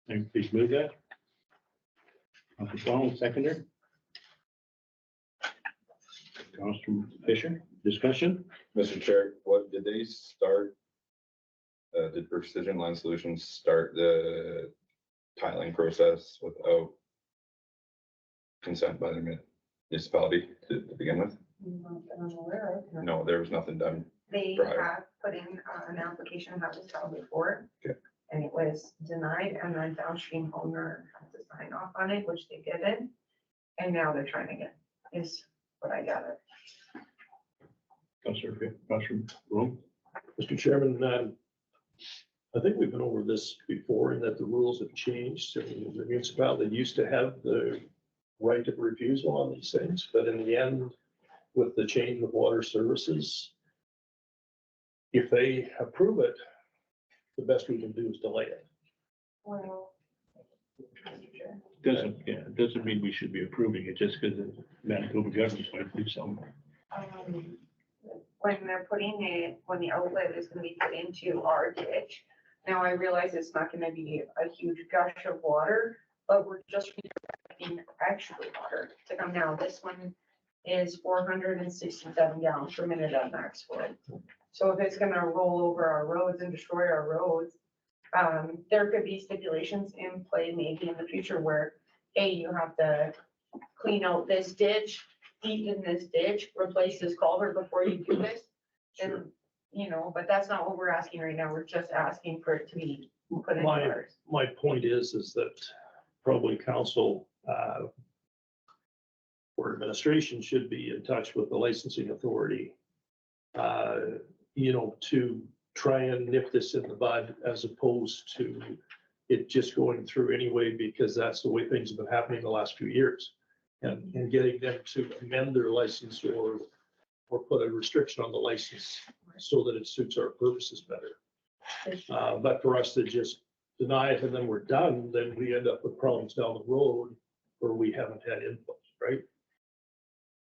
And please move that. Councilor Donald, seconder. Councilor Fisher, discussion? Mr. Chair, what did they start? Did Precision Land Solutions start the tiling process without consent by the municipality to begin with? Not that I'm aware of. No, there was nothing done. They Right. have put in an application that was filed before. Okay. And it was denied, and then downstream owner had to sign off on it, which they didn't. And now they're trying again, is what I gather. Councilor Rowe. Mr. Chairman, I think we've been over this before and that the rules have changed. And the municipality used to have the right of refusal on these things, but in the end, with the change of water services, if they approve it, the best we can do is delay it. Well. Doesn't mean we should be approving it just because the Manitoba government's going to do something. When they're putting it, when the outlet is gonna be put into our ditch. Now, I realize it's not gonna be a huge gush of water, but we're just redirecting extra water to come down. This one is 467 gallons per minute at max flow. So if it's gonna roll over our roads and destroy our roads, there could be stipulations in play maybe in the future where, hey, you have to clean out this ditch, deepen this ditch, replace this culvert before you do this. And, you know, but that's not what we're asking right now. We're just asking for it to be put in ours. My point is that probably council or administration should be in touch with the licensing authority, you know, to try and nip this in the bud as opposed to it just going through anyway, because that's the way things have been happening the last few years. And getting them to amend their license or put a restriction on the license so that it suits our purposes better. But for us to just deny it and then we're done, then we end up with problems down the road where we haven't had input, right?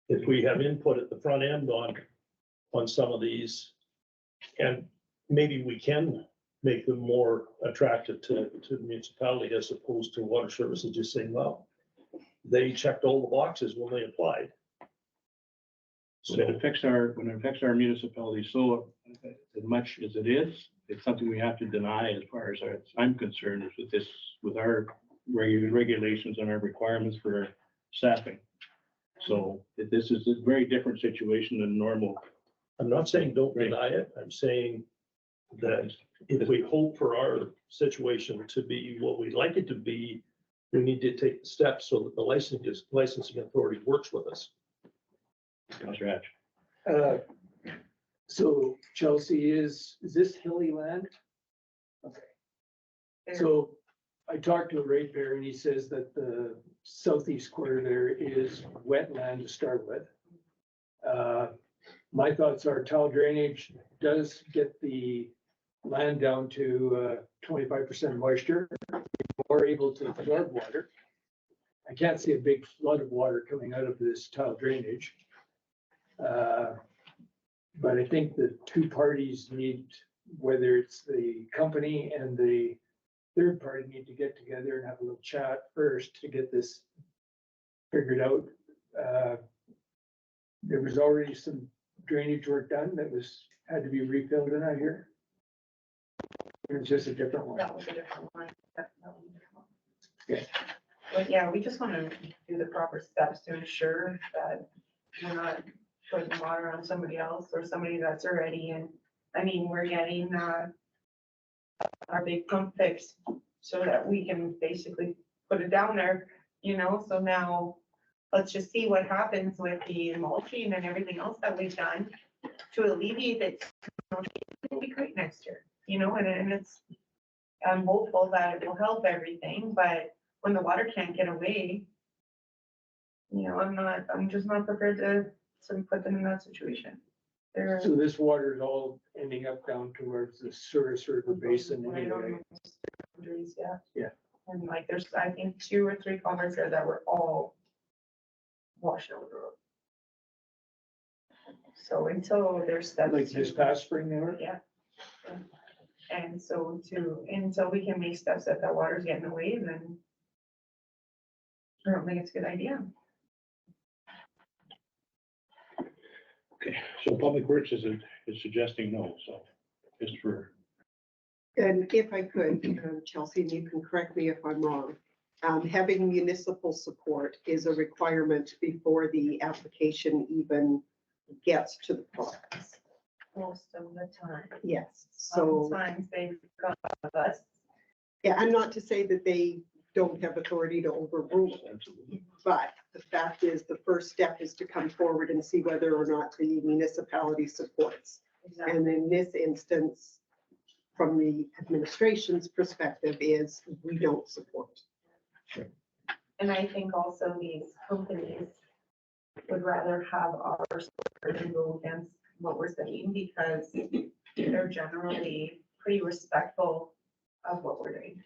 If we have input at the front end on some of these, and maybe we can make them more attractive to the municipality as opposed to water services just saying, well, they checked all the boxes when they applied. So it affects our, when it affects our municipality so as much as it is, it's something we have to deny as far as I'm concerned, is with this, with our regulations and our requirements for staffing. So this is a very different situation than normal. I'm not saying don't deny it. I'm saying that if we hope for our situation to be what we'd like it to be, we need to take the steps so that the licensing authority works with us. Councillor Hatch. So Chelsea, is this hilly land? Okay. So I talked to a ratepayer and he says that the southeast corner there is wetland to start with. My thoughts are tile drainage does get the land down to 25% moisture, or able to absorb water. I can't see a big flood of water coming out of this tile drainage. But I think the two parties need, whether it's the company and the third party, need to get together and have a little chat first to get this figured out. There was already some drainage work done that had to be refilled in out here. It was just a different one. That was a different one. That was a different one. Okay. But yeah, we just want to do the proper steps to ensure that we're not putting water on somebody else or somebody that's already in. I mean, we're getting our big pump fixed so that we can basically put it down there, you know, so now let's just see what happens with the mulching and everything else that we've done to alleviate it. It'll be great next year, you know, and it's, I'm hopeful that it will help everything, but when the water can't get away, you know, I'm just not prepared to put them in that situation. They're So this water is all ending up down towards the Souris River Basin right on anyway. those boundaries, yeah. Yeah. And like, there's, I think, 2 or 3 culverts there that were all washed over the road. So until there's steps. Like this past spring they were? Yeah. And so until we can make steps that that water's getting away, then I don't think it's a good idea. Okay, so Public Works is suggesting no, so just for, And if I could, Chelsea, and you can correct me if I'm wrong, having municipal support is a requirement before the application even gets to the province. Most of the time. Yes, so, Sometimes they've got us. yeah, and not to say that they don't have authority to overrule it, absolutely. but the fact is, the first step is to come forward and see whether or not the municipality supports. And in this instance, from the administration's perspective, is we don't support. And I think also these companies would rather have our support than go against what we're saying, because they're generally pretty respectful of what we're doing.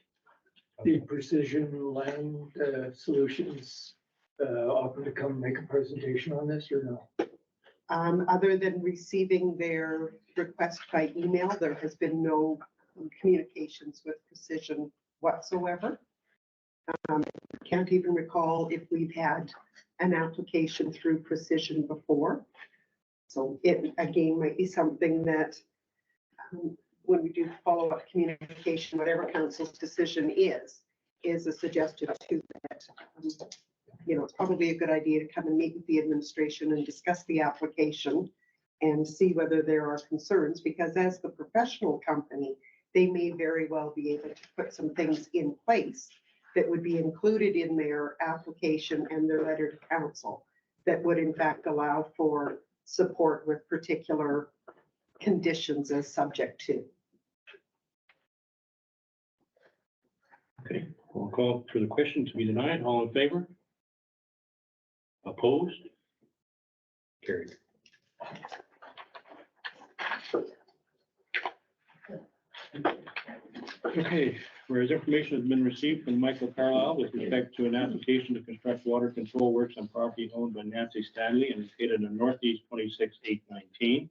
The Precision Land Solutions offer to come make a presentation on this or no? Other than receiving their request by email, there has been no communications with Precision whatsoever. Can't even recall if we've had an application through Precision before. So it, again, might be something that when we do follow-up communication, whatever council's decision is a suggestion to that. You know, it's probably a good idea to come and meet with the administration and discuss the application and see whether there are concerns, because as the professional company, they may very well be able to put some things in place that would be included in their application and their letter to council that would in fact allow for support with particular conditions as subject to. Okay, we'll call for the question to be denied. All in favor? Opposed? Carried. Okay, whereas information has been received from Michael Carlisle with respect to an application to construct water control works on property owned by Nancy Stanley and located in Northeast 26819.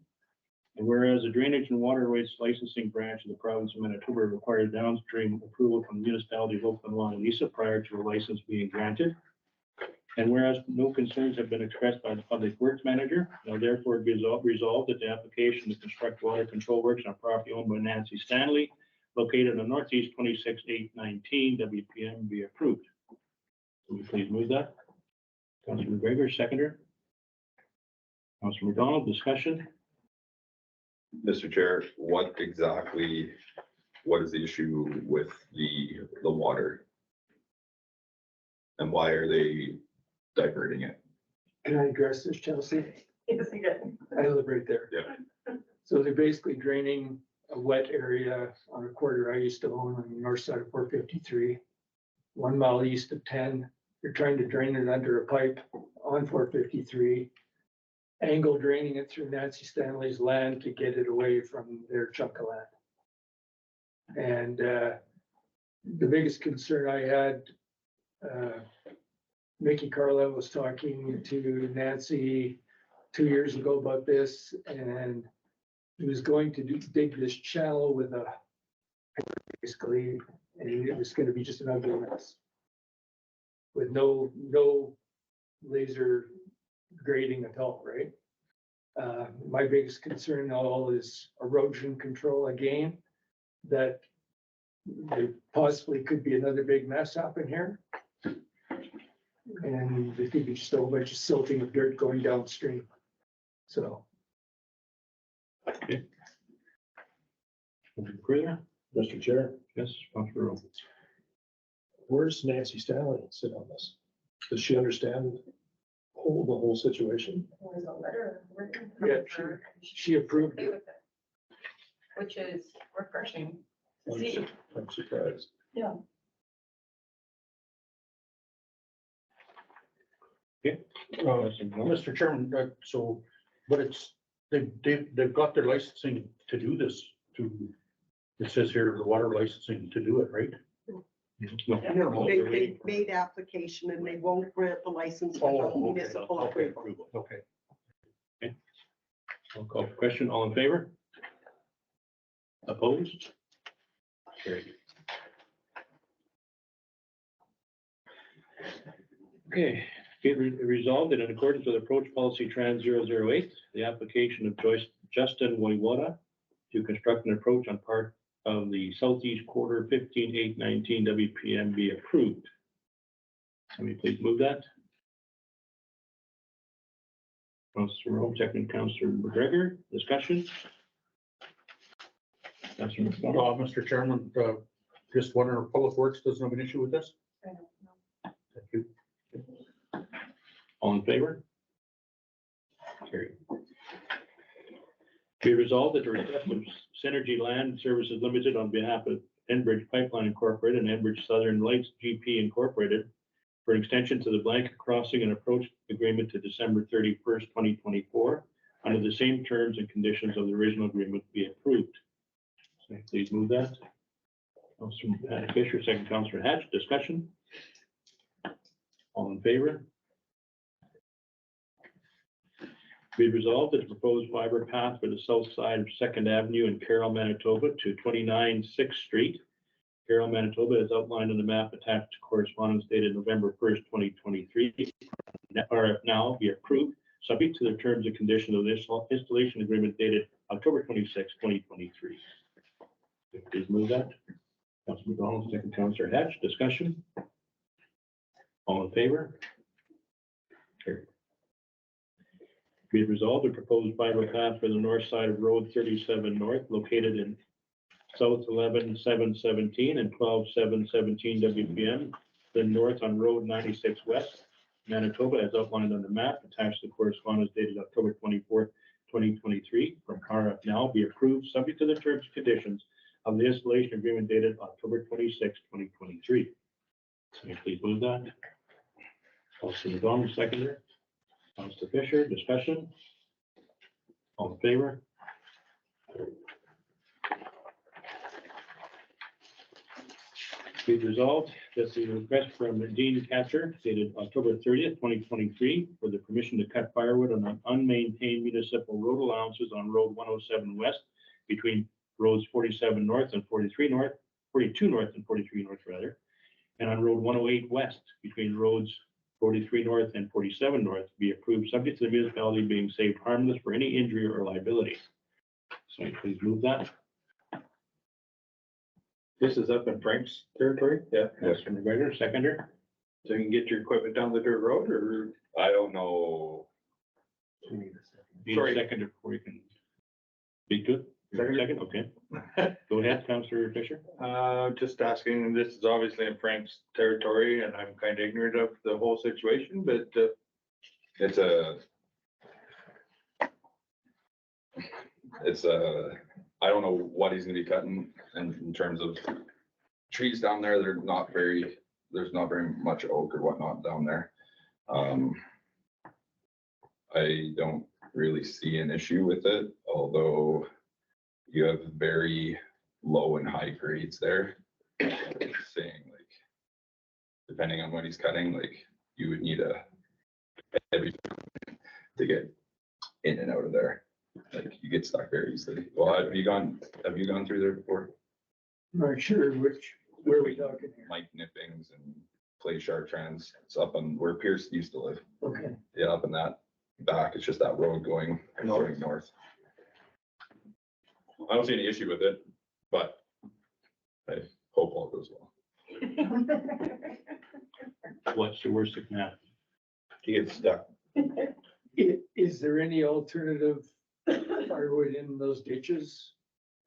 And whereas the Drainage and Waterways Licensing Branch of the Province of Manitoba requires downstream approval from the Municipality of Oakland-Wawanesa prior to a license being granted. And whereas no concerns have been expressed by the Public Works Manager, now therefore be resolved that the application to construct water control works on property owned by Nancy Stanley located on Northeast 26819 WPM be approved. Will you please move that? Councilor McGregor, seconder. Councilor McDonald, discussion. Mr. Chair, what is the issue with the water? And why are they diverting it? Can I address this, Chelsea? Yes, you did. I live right there. Yeah. So they're basically draining a wet area on a quarter I used to own on the north side of 453, 1 mile east of 10. They're trying to drain it under a pipe on 453, angle draining it through Nancy Stanley's land to get it away from their chunk of land. And the biggest concern I had, Mickey Carlisle was talking to Nancy 2 years ago about this, and he was going to dig this channel with a, basically, and it was going to be just an ugly mess with no laser grading at all, right? My biggest concern at all is erosion control again, that there possibly could be another big mess happen here. And there could be just a whole bunch of silting of dirt going downstream. So. Okay. Further? Mr. Chair, Yes, Councilor Rowe. where's Nancy Stanley sit on this? Does she understand the whole situation? There's a letter written from Yeah, her. she approved Okay it. with it, which is refreshing to I'm see. su- I'm surprised. Yeah. Mr. Chairman, but they've got their licensing to do this, it says here, the water licensing to do it, right? No, they made application and they won't grant the license without Oh, okay. municipal Okay, approval. okay. I'll call for question. All in favor? Opposed? Carried. Okay, be resolved that in accordance with approach policy trans 008, the application of Justin Woiwada to construct an approach on part of the southeast quarter 15819 WPM be approved. Can we please move that? Councilor Rowe, second Councilor McGregor, discussion? Councilor McDonald. Mr. Chairman, just wondering if Public Works doesn't have an issue with this? I don't know. Thank you. All in favor? Carried. Be resolved that the request of Synergy Land Services Limited on behalf of Enbridge Pipeline Incorporated and Enbridge Southern Lights GP Incorporated for an extension to the blanket crossing and approach agreement to December 31st, 2024, under the same terms and conditions of the original agreement be approved. So please move that. Councilor Fisher, second Councilor Hatch, discussion? All in favor? Be resolved that the proposed fiber path for the south side of Second Avenue in Carroll, Manitoba to 29 6th Street, Carroll, Manitoba, is outlined on the map attached to correspondence dated November 1st, 2023. Now be approved, subject to the terms and conditions of this installation agreement dated October 26, 2023. Please move that. Councilor McDonald, second Councilor Hatch, discussion? All in favor? Carried. Be it resolved, the proposed fiber path for the north side of Road 37 North, located in South 11-717 and 12-717 WPM, then north on Road 96 West, Manitoba, as outlined on the map attached to correspondence dated October 24th, 2023, from RF now be approved, subject to the terms and conditions of the installation agreement dated October 26, 2023. Can you please move that? Councilor McDonald, seconder. Councilor Fisher, discussion. All in favor? Be it resolved that the request from Dean Catcher dated October 30th, 2023 for the permission to cut firewood on unmaintained municipal road allowances on Road 107 West between roads 47 North and 43 North, 42 North and 43 North rather, and on Road 108 West between roads 43 North and 47 North be approved, subject to the municipality being saved harmless for any injury or liability. So please move that. This is up in Frank's territory? Yeah. Councilor McGregor, seconder. So you can get your equipment down the dirt road or? I don't know. Need Sorry. a seconder before you can speak to it. Second, okay. Go ahead, Councilor Fisher. Just asking, this is obviously in Frank's territory and I'm kind of ignorant of the whole situation, but, I don't know what he's gonna be cutting in terms of trees down there. There's not very much oak or whatnot down there. I don't really see an issue with it, although you have very low and high grades there. Saying like, depending on what he's cutting, like you would need a heavy to get in and out of there. Like you get stuck very easily. Well, have you gone through there before? Not sure where we talking here. Mike Nippings and Clay Chartrans. It's up on where Pierce used to live. Okay. Yeah, up in that back. It's just that road going north. I don't see any issue with it, but I hope all goes well. What's the worst that can happen? you get stuck. Is there any alternative firewood in those ditches?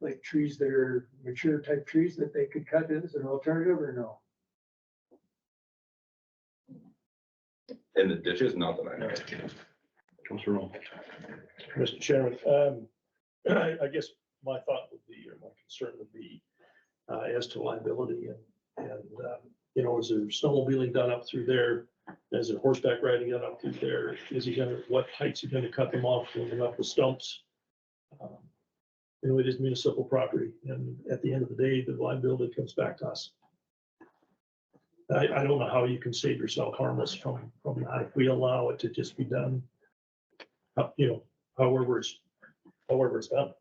Like trees that are mature type trees that they could cut as an alternative or no? In the ditches, not that I know. Councilor Rowe. Mr. Chairman, I guess my thought would be, or my concern would be, as to liability and, you know, is there snowmobiling done up through there? Is there horseback riding done up through there? Is he gonna, what heights he gonna cut them off, moving up the stumps? You know, it is municipal property, and at the end of the day, the liability comes back to us. I don't know how you can save yourself harmless from that if we allow it to just be done, you know, however it's done.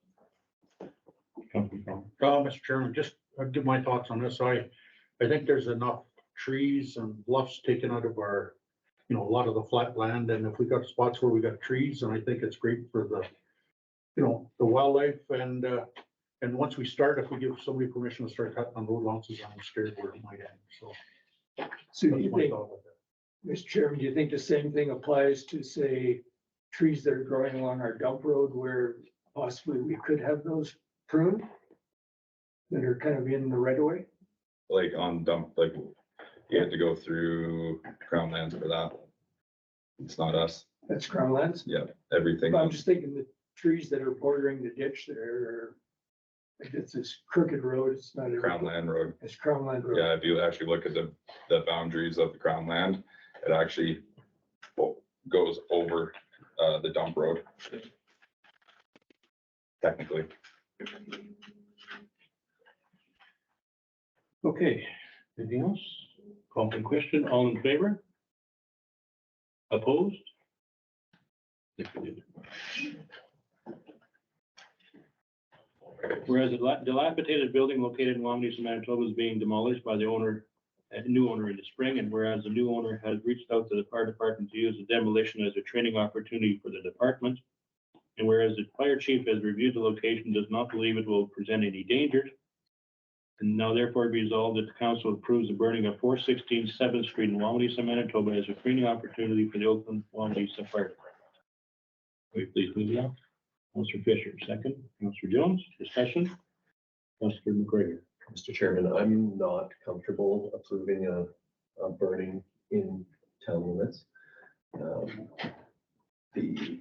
Mr. Chairman, just I'll give my thoughts on this. I think there's enough trees and bluffs taken out of our, you know, a lot of the flat land. And if we got spots where we got trees, and I think it's great for the, you know, the wildlife and once we start, if we give somebody permission to start cutting on road allowances, I'm scared where it might end. So So do that's you my think, thought with that. Mr. Chairman, do you think the same thing applies to, say, trees that are growing along our dump road where possibly we could have those pruned? That are kind of in the right of way? Like on dump, like you have to go through Crown Lands for that. It's not us. That's Crown Lands. Yeah, everything. But I'm just thinking the trees that are bordering the ditch there are, it's this crooked road, it's not. Crown Land Road. It's Crown Land Road. Yeah, if you actually look at the boundaries of the Crown Land, it actually goes over the dump road. Technically. Okay, anything else? Call for question, all in favor? Opposed? Whereas a dilapidated building located in Wawanesa, Manitoba is being demolished by the owner, a new owner in the spring, and whereas the new owner has reached out to the fire department to use the demolition as a training opportunity for the department, and whereas the fire chief has reviewed the location, does not believe it will present any dangers, and now therefore be resolved that the council approves the burning of 416 7th Street in Wawanesa, Manitoba as a training opportunity for the Oakland-Wawanesa Fire Department. Will you please move that? Councilor Fisher, second. Councilor Jones, discussion. Councilor McGregor. Mr. Chairman, I'm not comfortable approving a burning in town limits. In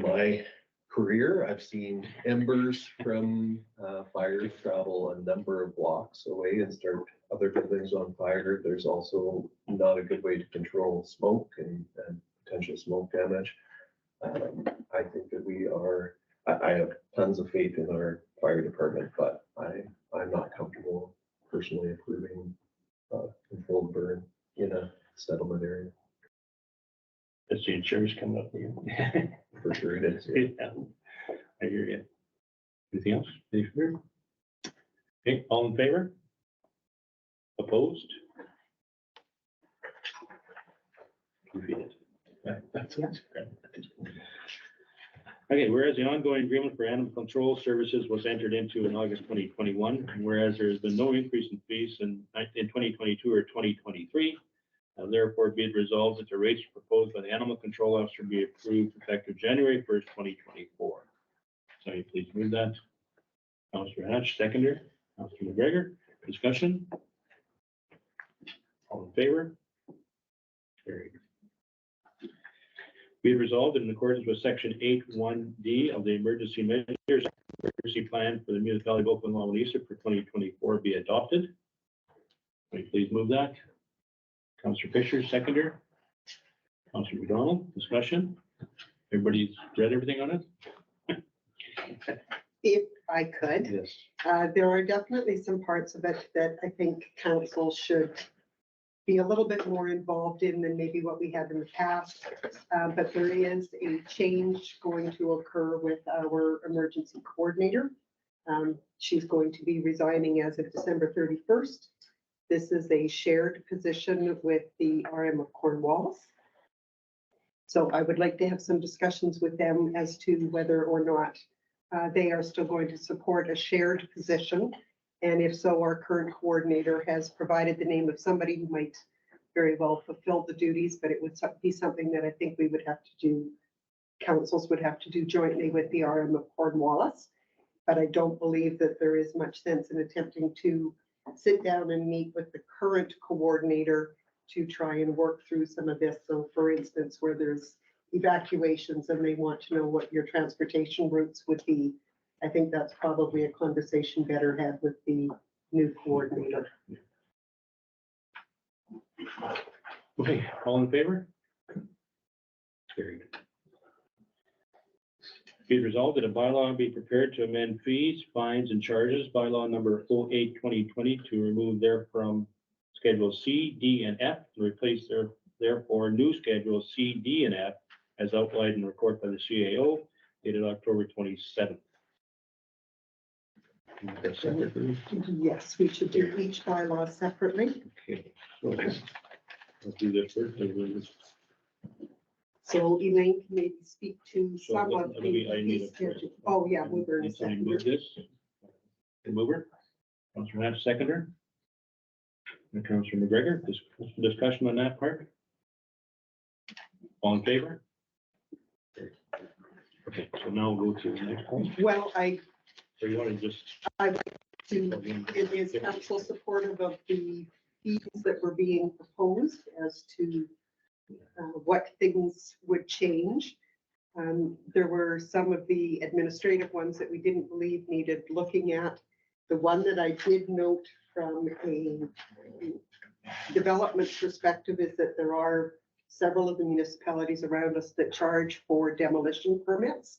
my career, I've seen embers from fires travel a number of blocks away and start other buildings on fire. There's also not a good way to control smoke and potential smoke damage. I think that I have tons of faith in our fire department, but I'm not comfortable personally approving controlled burn in a settlement area. That's the insurance coming up here. For sure it is. Yeah, I hear you. Anything else? Any further? Okay, all in favor? Opposed? Defeated. Yeah, that's it. Okay, whereas the ongoing agreement for animal control services was entered into in August 2021, and whereas there has been no increase in fees in 2022 or 2023, therefore be it resolved that the rates proposed by the animal control officer be approved effective January 1st, 2024. So you please move that. Councillor Hatch, seconder. Councillor McGregor, discussion? All in favor? Carried. Be it resolved in accordance with section 8(1)D of the emergency measures emergency plan for the municipality of Oakland-Wawanesa for 2024 be adopted. Will you please move that? Councillor Fisher, seconder. Councillor McDonald, discussion? Everybody's read everything on it? If I could, Yes. there are definitely some parts of it that I think council should be a little bit more involved in than maybe what we had in the past. But there is a change going to occur with our emergency coordinator. She's going to be resigning as of December 31st. This is a shared position with the RM of Cornwallis. So I would like to have some discussions with them as to whether or not they are still going to support a shared position. And if so, our current coordinator has provided the name of somebody who might very well fulfill the duties, but it would be something that I think we would have to do, councils would have to do jointly with the RM of Cornwallis. But I don't believe that there is much sense in attempting to sit down and meet with the current coordinator to try and work through some of this. So for instance, where there's evacuations and they want to know what your transportation routes would be, I think that's probably a conversation better had with the new coordinator. Okay, all in favor? Carried. Be it resolved that a bylaw be prepared to amend fees, fines, and charges, bylaw number 08/2020, to remove therefrom Schedule C, D, and F, and replace therefore new Schedule C, D, and F as outlined in the report by the CAO dated October 27th. Yes, we should do each bylaw separately. Okay, so let's do this first. So Elaine can maybe speak to So some what- of what do we- I need the a- schedule. Oh, yeah, mover and Need somebody seconder. move this? The mover? Councillor Nash, seconder? And Councillor McGregor, discussion on that part? All in favor? Okay, so now we'll go to the next one. Well, So you want to just. is council supportive of the fees that were being proposed as to what things would change? There were some of the administrative ones that we didn't believe needed looking at. The one that I did note from a development perspective is that there are several of the municipalities around us that charge for demolition permits.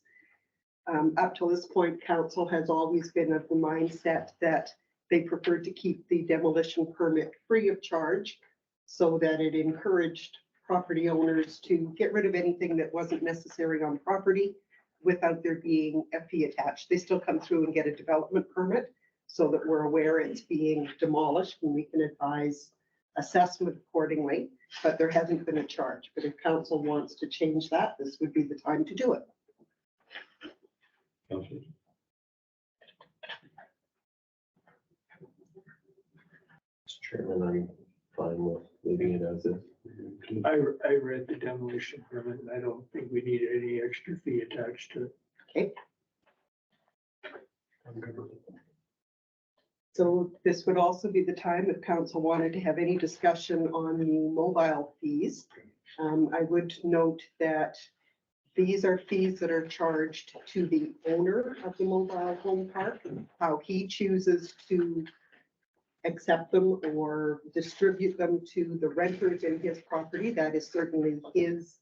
Up till this point, council has always been of the mindset that they preferred to keep the demolition permit free of charge so that it encouraged property owners to get rid of anything that wasn't necessary on property without there being a fee attached. They still come through and get a development permit so that we're aware it's being demolished and we can advise assessment accordingly, but there hasn't been a charge. But if council wants to change that, this would be the time to do it. Councillor. Mr. Chairman, I'm fine with leaving it as is. I read the demolition permit and I don't think we need any extra fee attached to it. Okay, I'm good with it. so this would also be the time if council wanted to have any discussion on the mobile fees. I would note that These are fees that are charged to the owner of the mobile home park, how he chooses to accept them or distribute them to the renters in his property. That is certainly his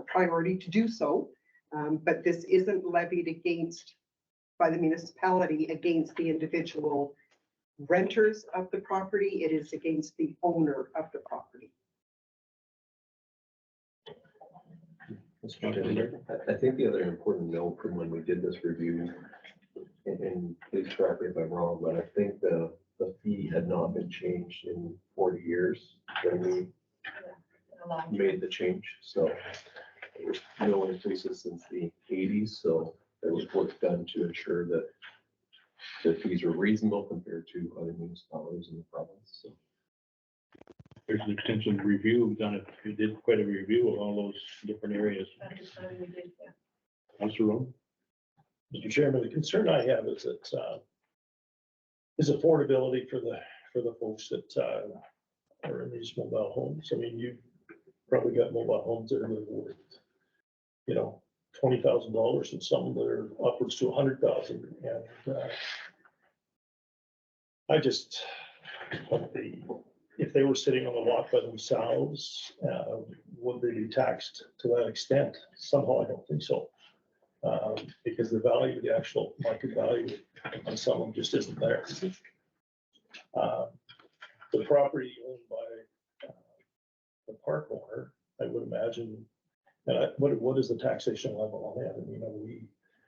priority to do so. But this isn't levied against, by the municipality, against the individual renters of the property. It is against the owner of the property. I think the other important note from when we did this review, and please correct me if I'm wrong, but I think the fee had not been changed in 40 years when we made the change. So there was no increases since the 80s. So there was work done to ensure that the fees were reasonable compared to other municipalities in the province. So There's an extensive review done it. We did quite a review of all those different areas. Councilor Rowe? Mr. Chairman, the concern I have is that, is affordability for the folks that, are in these mobile homes. I mean, you probably got mobile homes that are worth, you know, $20,000 and some that are upwards to 100,000. And, I just, if they were sitting on the lot by themselves, would they be taxed to that extent? Somehow, I don't think so. Because the value, the actual market value on some of them just isn't there. The property owned by the park owner, I would imagine, and what is the taxation level on that? And, you know,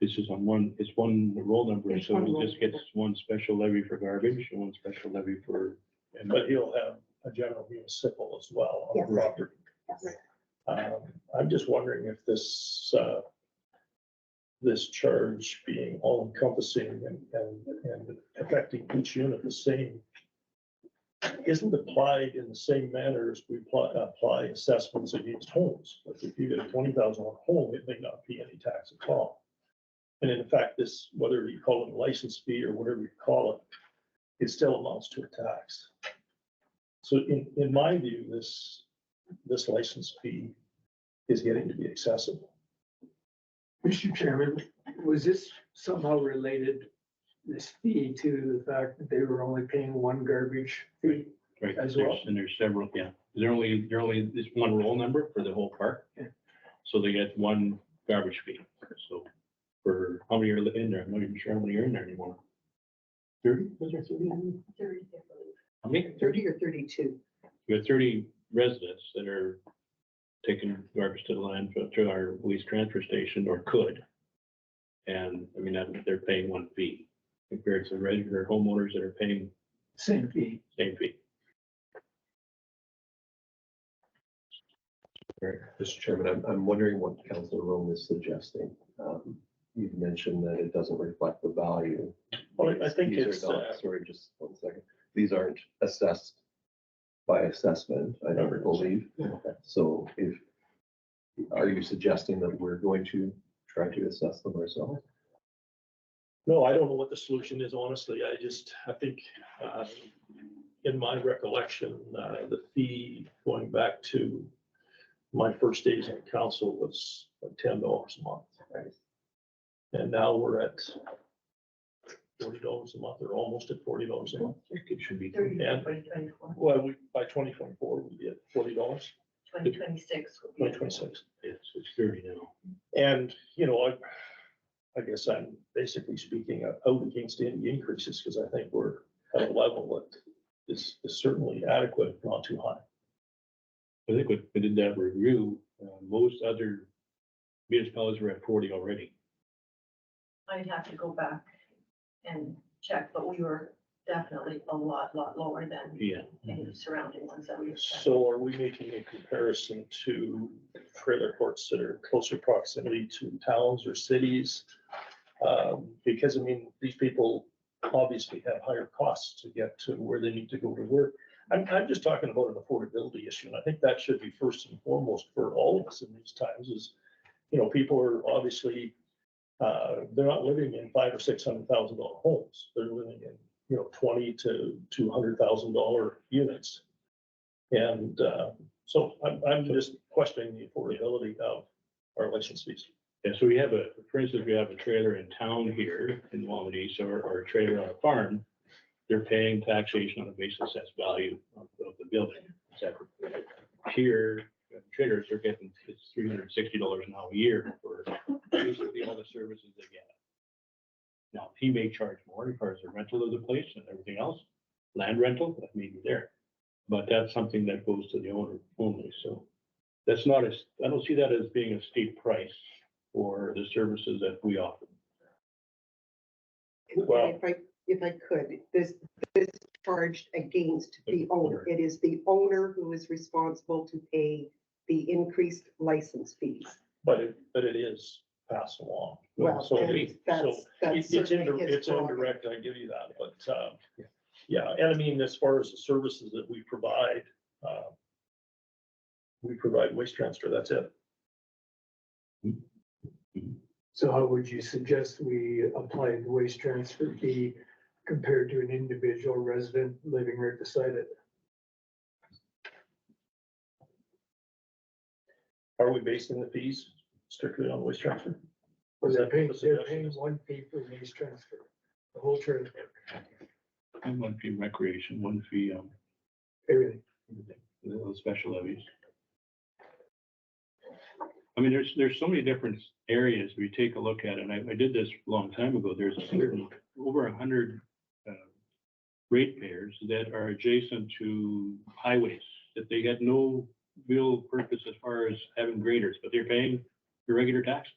This is on one, it's one roll number, It's so one he roll just gets number. one special levy for garbage and one special levy for. but he'll have a general municipal as well on Yes. the property. Yes. I'm just wondering if this, this charge being all encompassing and affecting each unit the same, isn't applied in the same manner as we apply assessments against homes. Like if you get a $20,000 home, it may not be any tax at all. And in fact, this, whether you call it a license fee or whatever you call it, it still amounts to a tax. So in my view, this license fee is getting to be excessive. Mr. Chairman, was this somehow related, this fee, to the fact that they were only paying one garbage fee? Right, As there's- well? And there's several, yeah. They're only this one roll number for the whole park. Yeah. So they get one garbage fee. So for how many are in there? I'm not even sure how many are in there anymore. 30? Was there 30? How many? 30 or 32. We have 30 residents that are taking garbage to the landfill, to our waste transfer station, or could. And I mean, they're paying one fee compared to regular homeowners that are paying Same fee. same fee. Mr. Chairman, I'm wondering what Councilor Rome is suggesting. You've mentioned that it doesn't reflect the value. Well, I think These are it's, not- Sorry, just 1 second. These aren't assessed by assessment, I don't believe. So are you suggesting that we're going to try to assess them ourselves? no, I don't know what the solution is, honestly. I think, in my recollection, the fee going back to my first days on council was like $10 a month. And now we're at $40 a month, or almost at $40 a month. It should be. And, well, by 2024, we'll be at $40, 2026. 2026. It's 30 now. And, you know, I guess I'm basically speaking out against any increases, because I think we're at a level that is certainly adequate, if not too high. I think we did that review, most other municipalities were at 40 already. I'd have to go back and check, but we were definitely a lot lower than Yeah. any surrounding ones that we were. So are we making a comparison to trailer courts that are closer proximity to towns or cities? Because I mean, these people obviously have higher costs to get to where they need to go to work. I'm just talking about an affordability issue, and I think that should be first and foremost for all of us in these times is, you know, people are obviously, they're not living in $500,000 or $600,000 homes. They're living in, you know, $20,000 to $200,000 units. And so I'm just questioning the affordability of our license fees. Yeah, so we have for instance, we have a trailer in town here in Wawanesa or a trailer on a farm. They're paying taxation on a base assessed value of the building. Separate. Here, trailers are getting, it's $360 now a year for basically all the services they get. Now, he may charge more as far as the rental of the place and everything else, land rental, that may be there. But that's something that goes to the owner only, so that's not I don't see that as being a steep price for the services that we offer. Well- If I could, this is charged against the owner. It is the owner who is responsible to pay the increased license fees. But it is passed along. Well, So and it- that's- so that's it's certainly his it's prerogative. indirect, I give you that, but, yeah, and I mean, as far as the services that we provide waste transfer, that's it. So how would you suggest we apply the waste transfer fee compared to an individual resident living right beside it? Are we basing the fees strictly on waste transfer? Or Is they're that paying, what the they're suggestion paying is? one fee for waste transfer, the whole trailer, And one fee recreation, one fee, everything. the special levies. I mean, there's so many different areas we take a look at, and I did this a long time ago. There's over 100 ratepayers that are adjacent to highways, that they had no real purpose as far as having graders, but they're paying the regular taxes.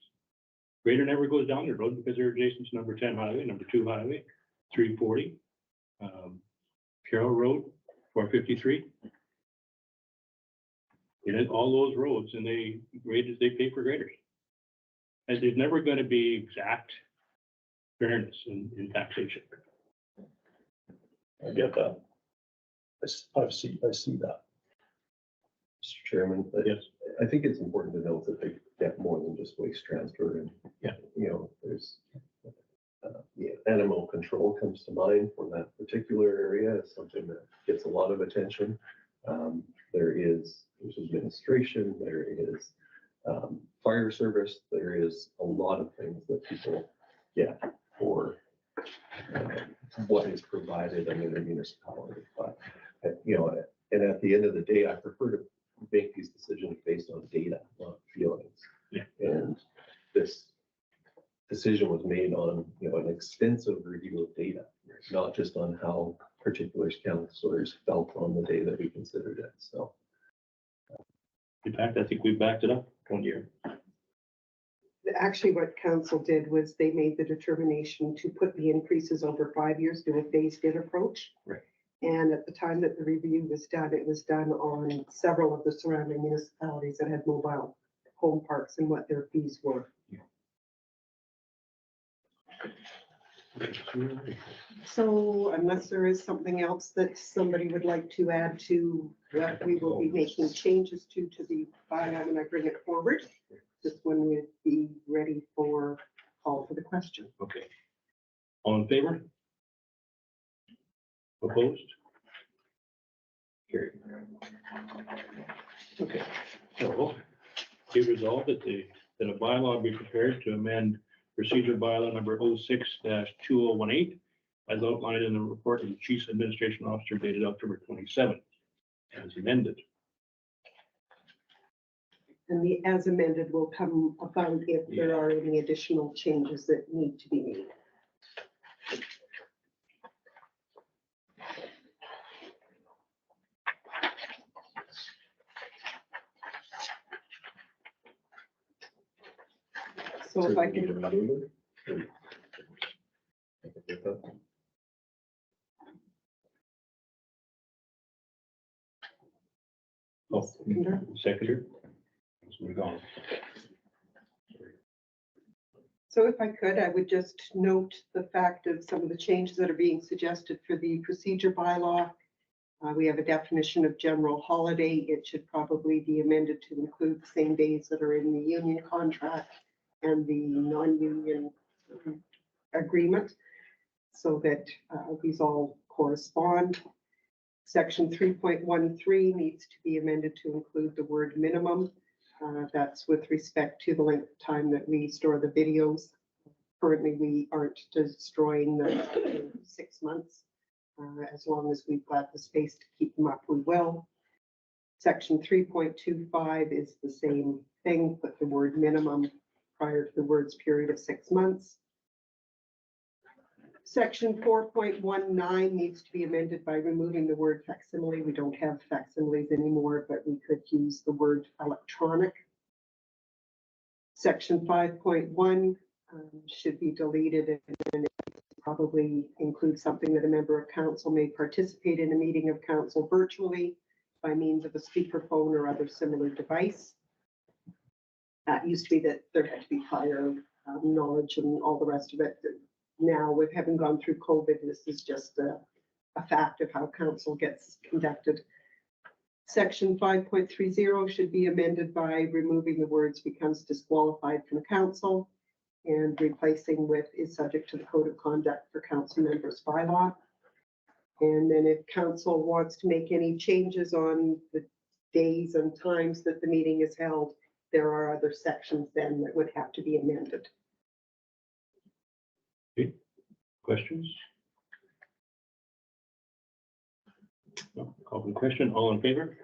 Grader never goes down the road because they're adjacent to number 10 highway, number 2 highway, 340, Carroll Road, 453. You know, all those roads, and they pay for graders. And there's never gonna be exact fairness in taxation. I get that. I see that. Mr. Chairman, Yes. I think it's important to note that they get more than just waste transfer and, Yeah. you know, there's animal control comes to mind for that particular area. It's something that gets a lot of attention. There's administration, there is fire service, there is a lot of things that people get for what is provided under the municipality. But, you know, and at the end of the day, I prefer to make these decisions based on data, not feelings. Yeah. And this decision was made on, you know, an extensive review of data, not just on how particular councilors felt on the day that we considered it, so. In fact, I think we backed it up 1 year. Actually, what council did was they made the determination to put the increases over 5 years, do a phased-in approach. Right. And at the time that the review was done, it was done on several of the surrounding municipalities that had mobile home parks and what their fees were. So unless there is something else that somebody would like to add to what we will be making changes to the bylaw when I bring it forward, this one would be ready for call for the question. Okay. All in favor? Opposed? Carried. Okay, so be resolved that that a bylaw be prepared to amend procedure bylaw number 06-2018 as outlined in the report of the Chief Administration Officer dated October 27th, as amended. And the as amended will come about if there are any additional changes that need to be made. So if I can, Oh, seconder. We're gone. so if I could, I would just note the fact of some of the changes that are being suggested for the procedure bylaw. We have a definition of general holiday. It should probably be amended to include the same days that are in the union contract and the non-union agreement, so that these all correspond. Section 3.13 needs to be amended to include the word minimum That's with respect to the length of time that we store the videos. Currently, we aren't destroying the 6 months. As long as we've got the space to keep them up, we will. Section 3.25 is the same thing, put the word minimum prior to the words period of 6 months. Section 4.19 needs to be amended by removing the word facsimile. We don't have facsimiles anymore, but we could use the word electronic. Section 5.1 should be deleted, and it probably include something that a member of council may participate in a meeting of council virtually by means of a speakerphone or other similar device. It used to be that there had to be prior knowledge and all the rest of it. Now, with having gone through COVID, this is just a fact of how council gets conducted. Section 5.30 should be amended by removing the words becomes disqualified from council and replacing with is subject to the code of conduct for council members bylaw. And then if council wants to make any changes on the days and times that the meeting is held, there are other sections then that would have to be amended. Questions? No, call for the question. All in favor?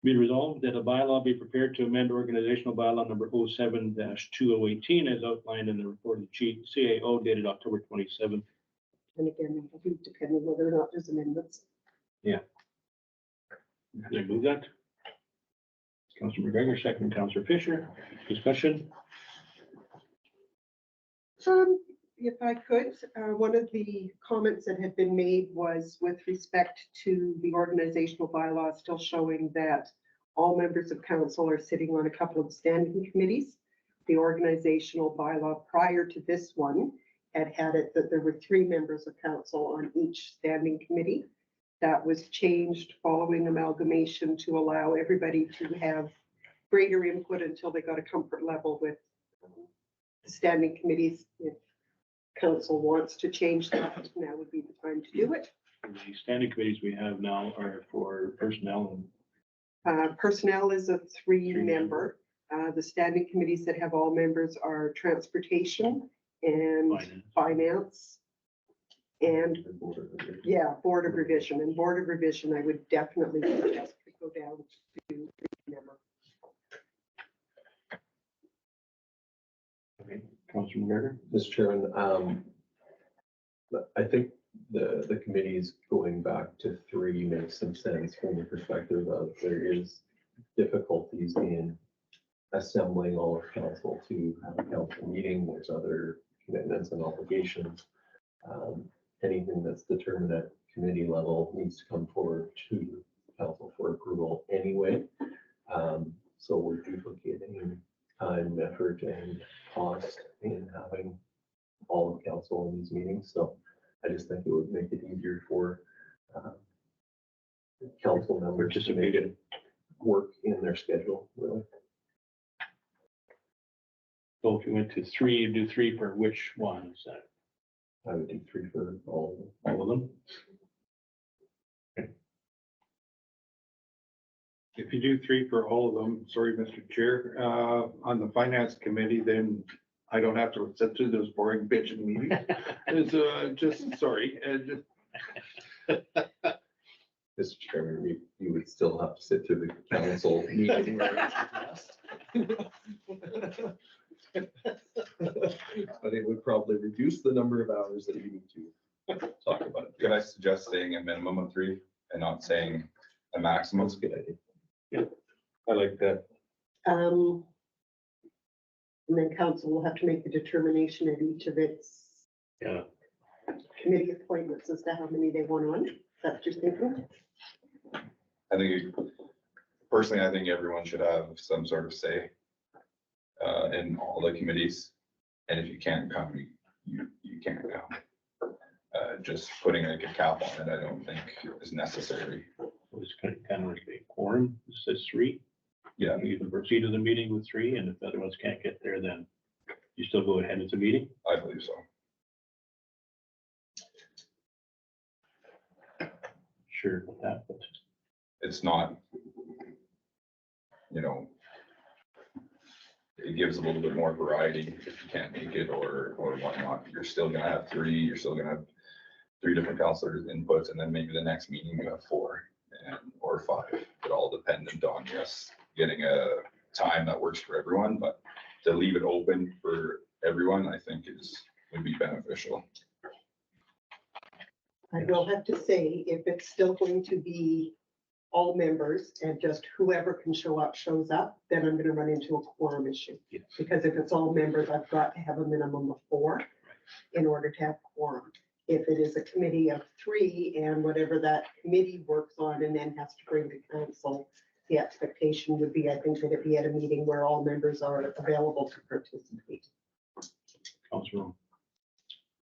Be resolved that a bylaw be prepared to amend organizational bylaw number 07-2018 as outlined in the reported sheet CAO dated October 27th. And again, it'll be depending whether or not there's amendments. Can I move that? Councilor McGregor, second, Councilor Fisher. Discussion? If I could, one of the comments that had been made was with respect to the organizational bylaw still showing that all members of council are sitting on a couple of standing committees. The organizational bylaw prior to this one had it that there were 3 members of council on each standing committee. That was changed following amalgamation to allow everybody to have greater input until they got a comfort level with the standing committees. If council wants to change that, now would be the time to do it. The standing committees we have now are for personnel Personnel is a 3-member. Three-member. The standing committees that have all members are transportation and finance. And board of revision. And board of revision, I would definitely suggest we go down to 3-member. Okay, Councilor McGregor. Mr. Chairman, I think the committees going back to 3 makes some sense from the perspective of there is difficulties in assembling all of council to have a council meeting. There's other commitments and obligations. Anything that's determined at committee level needs to come forward to council for approval anyway. So we're duplicating time, effort, and cost in having all of council in these meetings. So I just think it would make it easier for council members to make it work in their schedule, really. So if you went to 3, you do 3 for which one is that? I would do 3 for all of them. All of them? Okay. If you do 3 for all of them, sorry, Mr. Chair, on the finance committee, then I don't have to sit through those boring bitching meetings. It's just, sorry, and Mr. Chairman, you would still have to sit through the council meeting. But it would probably reduce the number of hours that you need to talk about it. Could I suggest saying a minimum of 3 and not saying a maximum? That's a good idea. I like that. And then council will have to make the determination at each of its committee appointments as to how many they want on. Is that what you're thinking? I think, personally, I think everyone should have some sort of say in all the committees. And if you can't come, you can't come. Just putting like a cap on it, I don't think is necessary. It's kind of like a quorum. It says 3. Yeah, You can proceed to the meeting with 3, and if the other ones can't get there, then you still go ahead with the meeting. I believe so. Sure with that, but it's not, you know, it gives a little bit more variety if you can't make it or whatnot. You're still gonna have three, you're still gonna have three different counselors inputs, and then maybe the next meeting you have four or five. It all dependent on just getting a time that works for everyone, but to leave it open for everyone, I think would be beneficial. I will have to say, if it's still going to be all members and just whoever can show up shows up, then I'm gonna run into a quorum issue. Yes. Because if it's all members, I've got to have a minimum of 4 in order to have quorum. If it is a committee of 3 and whatever that committee works on and then has to bring to council, the expectation would be, I think, that it be at a meeting where all members are available to participate. Councilor.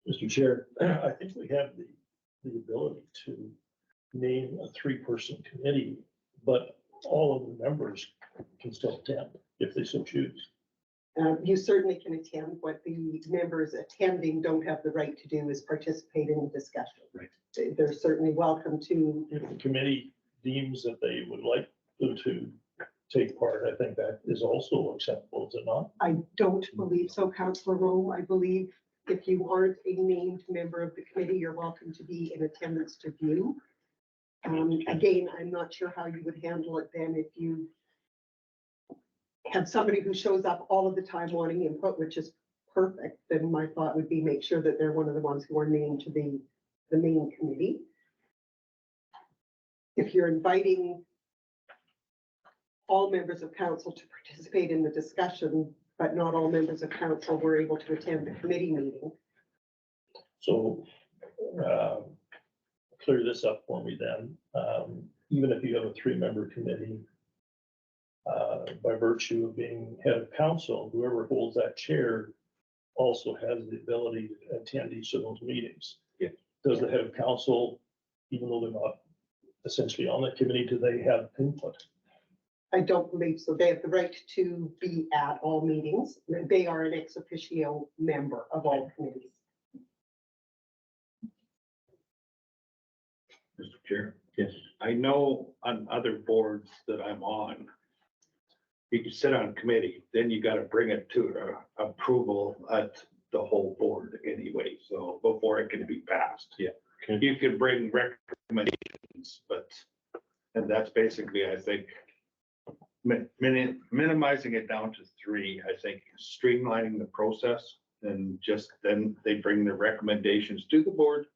Mr. Chair, I think we have the ability to name a 3-person committee, but all of the members can still attend if they so choose. You certainly can attend. What the members attending don't have the right to do is participate in the discussion. Right. They're certainly welcome to. If the committee deems that they would like them to take part, I think that is also acceptable, is it not? I don't believe so, Councillor Rowe. I believe if you aren't a named member of the committee, you're welcome to be in attendance to view. Again, I'm not sure how you would handle it then if you have somebody who shows up all of the time wanting input, which is perfect. Then my thought would be make sure that they're one of the ones who are named to the main committee. If you're inviting all members of council to participate in the discussion, but not all members of council were able to attend the committee meeting. So clear this up for me then. Even if you have a 3-member committee, by virtue of being head of council, whoever holds that chair also has the ability to attend each of those meetings. Yeah. Does the head of council, even though they're not essentially on the committee, do they have input? I don't believe so. They have the right to be at all meetings. They are an ex officio member of all committees. Mr. Chair, Yes. I know on other boards that I'm on, you can sit on committee, then you gotta bring it to approval at the whole board anyway, so before it can be passed. Yeah. Okay. You can bring recommendations, and that's basically, I think, minimizing it down to 3, I think, streamlining the process, and just then they bring the recommendations to the board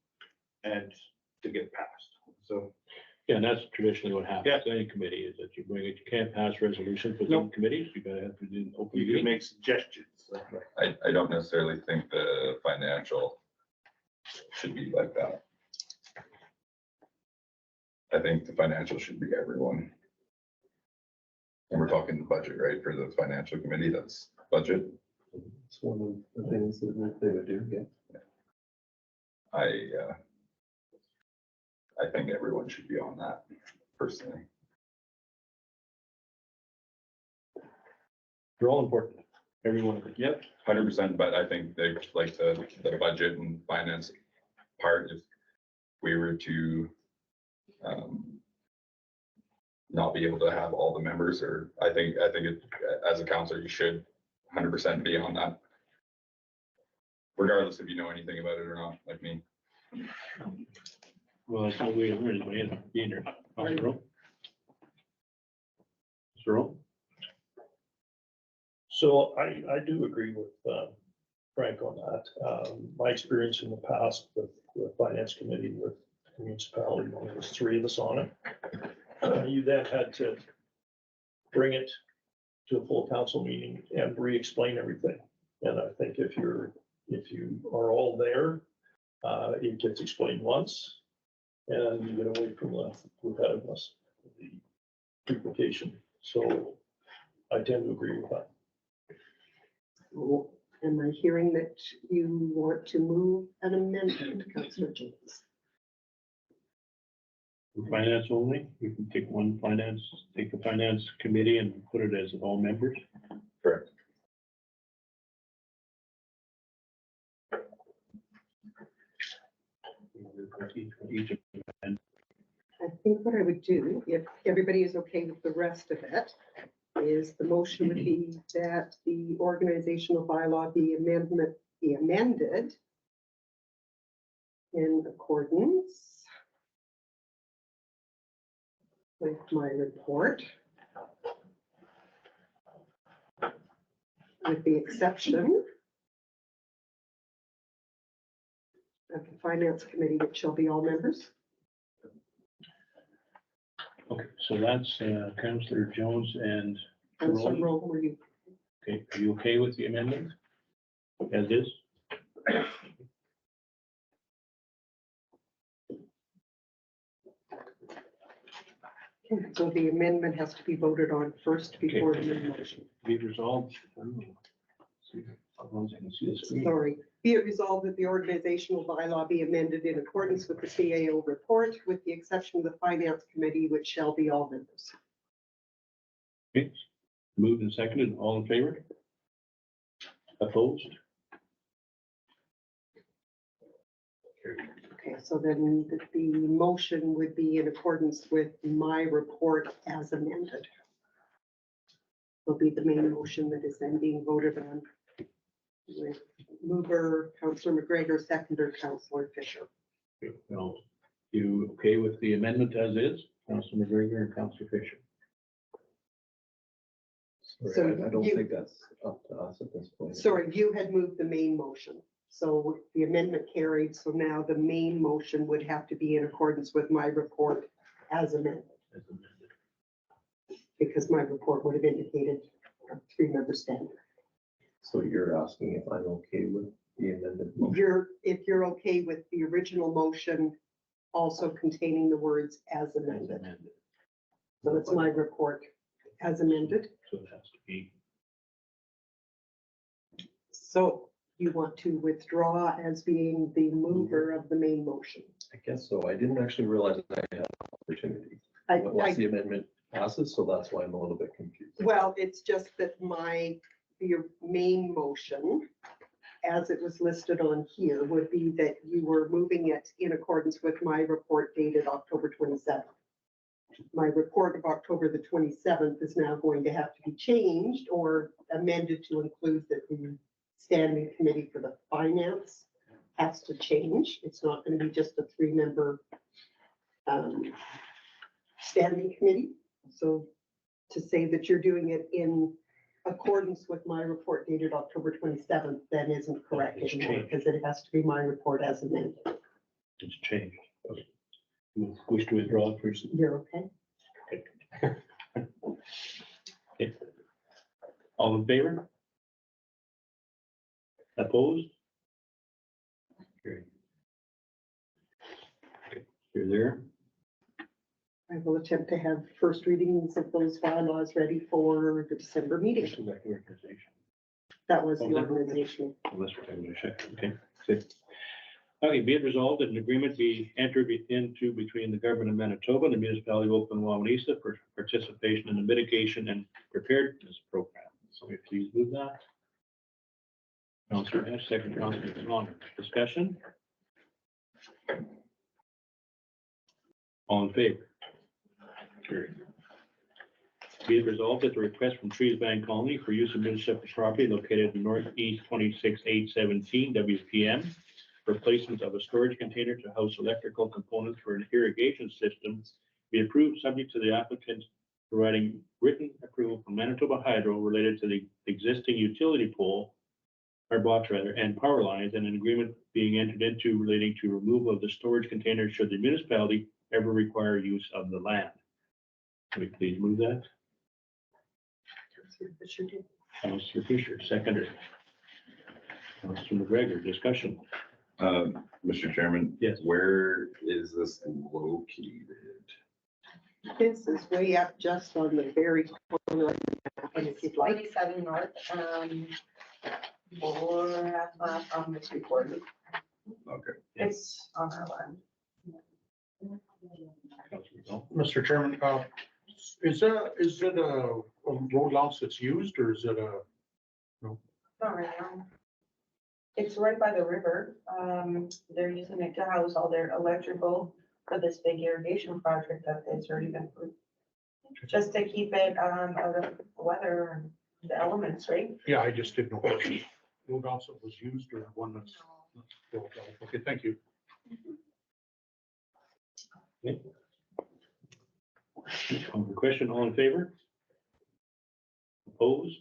and to get passed, so. Yeah, and that's traditionally what happens. Any committee is that you bring it, you can't pass resolutions within Nope. committees. You gotta have to do an open You can meeting. make suggestions. I don't necessarily think the financial should be like that. I think the financial should be everyone. And we're talking the budget, right, for the financial committee, that's budget. It's one of the things that they would do, yeah. I think everyone should be on that personally. They're all important. Every one of them. Yep. 100%, but I think they like the budget and finance part, if we were to not be able to have all the members, or I think as a counselor, you should 100% be on that. Regardless if you know anything about it or not, like me. Well, that's what we learned being here. Councilor Rowe? Mr. Rowe? So I do agree with Frank on that. My experience in the past with the finance committee with the municipality, when there was 3 of us on it, you then had to bring it to a full council meeting and re-explain everything. And I think if you are all there, it gets explained once, and you get away from the repetitiveness, the duplication. So I tend to agree with that. Am I hearing that you want to move an amendment, Councillor James? Finance only? You can take the finance committee and put it as all members? Correct. Each of them. think what I would do, if everybody is okay with the rest of it, is the motion would be that the organizational bylaw be amended in accordance with my report, with the exception of the finance committee, which shall be all members. Okay, so that's Councillor Jones and Councillor Rowland. Rowe, were you? Okay, are you okay with the amendment as is? Okay, so the amendment has to be voted on first before the main motion. Be it resolved. As long as I can see the screen. Sorry, be it resolved that the organizational bylaw be amended in accordance with the CAO report, with the exception of the finance committee, which shall be all members. Okay, moved and seconded, all in favor? Opposed? Okay, so then the motion would be in accordance with my report as amended. Will be the main motion that is then being voted on. With mover, Councillor McGregor, seconder, Councillor Fisher. Okay, well, you okay with the amendment as is? Councillor McGregor and Councillor Fisher. Sorry, I don't you- think that's up to us at this point. Sorry, you had moved the main motion. So the amendment carried, so now the main motion would have to be in accordance with my report as amended, As amended. because my report would have indicated a three-member standard. So you're asking if I'm okay with the amended motion? If you're okay with the original motion also containing the words as As amended. amended. So it's my report as amended. So it has to be, So you want to withdraw as being the mover of the main motion. I guess so. I didn't actually realize that I had an opportunity. Once the amendment passes, so that's why I'm a little bit confused. Well, it's just that the main motion, as it was listed on here, would be that you were moving it in accordance with my report dated October 27th. My report of October the 27th is now going to have to be changed or amended to include that the standing committee for the finance has to change. It's not going to be just a three-member standing committee. So to say that you're doing it in accordance with my report dated October 27th, then isn't correct It's anymore, changed. because it has to be my report as amended. it's changed. Okay. You wish to withdraw it first? You're okay? Okay. All in favor? Opposed? Carried. Okay, you're there. I will attempt to have first readings of those bylaws ready for the December meeting. This is like the organization. That was Oh, the is that- organization. Unless we're having a check, okay. Good. Okay, be it resolved that an agreement be entered into between the government of Manitoba and the Municipality of Oakland-Wawanesa for participation in the mitigation and preparedness program. So we please move that. Councillor Nash, second Councillor Long. Discussion? All in favor? Carried. Be it resolved that the request from Trees Bank Colony for use of municipal property located in northeast 26817 WPM, replacement of a storage container to house electrical components for an irrigation system, be approved subject to the applicant providing written approval from Manitoba Hydro related to the existing utility pole, or box rather, and power lines, and an agreement being entered into relating to removal of the storage container should the municipality ever require use of the land. Can we please move that? Councillor Fisher did. Councillor Fisher, seconder. Councillor McGregor, discussion. Mr. Chairman? Yes. Where is this located? This is way up just on the very corner of the map, and if you'd like. 27 north, 4.5 miles from this report. Okay. It's on our land. Councillor Bell. Mr. Chairman, is it a roadhouse that's used or is it a? Not right now. It's right by the river. They're using it to house all their electrical for this big irrigation project that has already been approved. Just to keep it, out of the weather and the elements, right? Yeah, I just didn't know which road also was used or one that's. Okay, thank you. Call the question, all in favor? Opposed?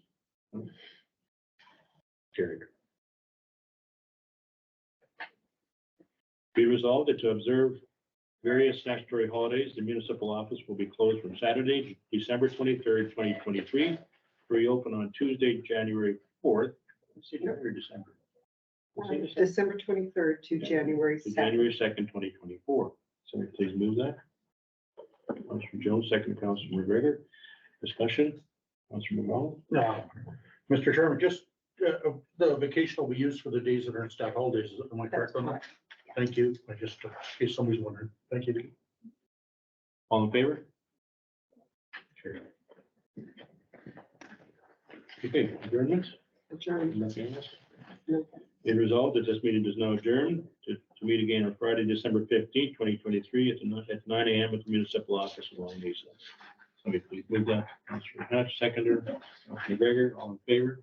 Carried. Be resolved that to observe various statutory holidays, the municipal office will be closed from Saturday, December 23rd, 2023, reopen on Tuesday, January 4th. Let's see, January, December. December 23rd to January To 2nd. January 2nd, 2024. Somebody please move that. Councilor Jones, second, Councilor McGregor. Discussion, Councilor McDonald. Mr. Chairman, just the vacation will be used for the days that are in stat holidays. Am I correct on that? Thank you. I just, in case somebody's wondering. Thank you. All in favor? Carried. Okay, adjournments? Adjourned. Nothing else? No. Be resolved that this meeting does now adjourn to meet again on Friday, December 15th, 2023 at 9 a.m. at the municipal office of Wawanesa. Somebody please move that. Councilor Hatch, seconder. Councilor McGregor, all in favor?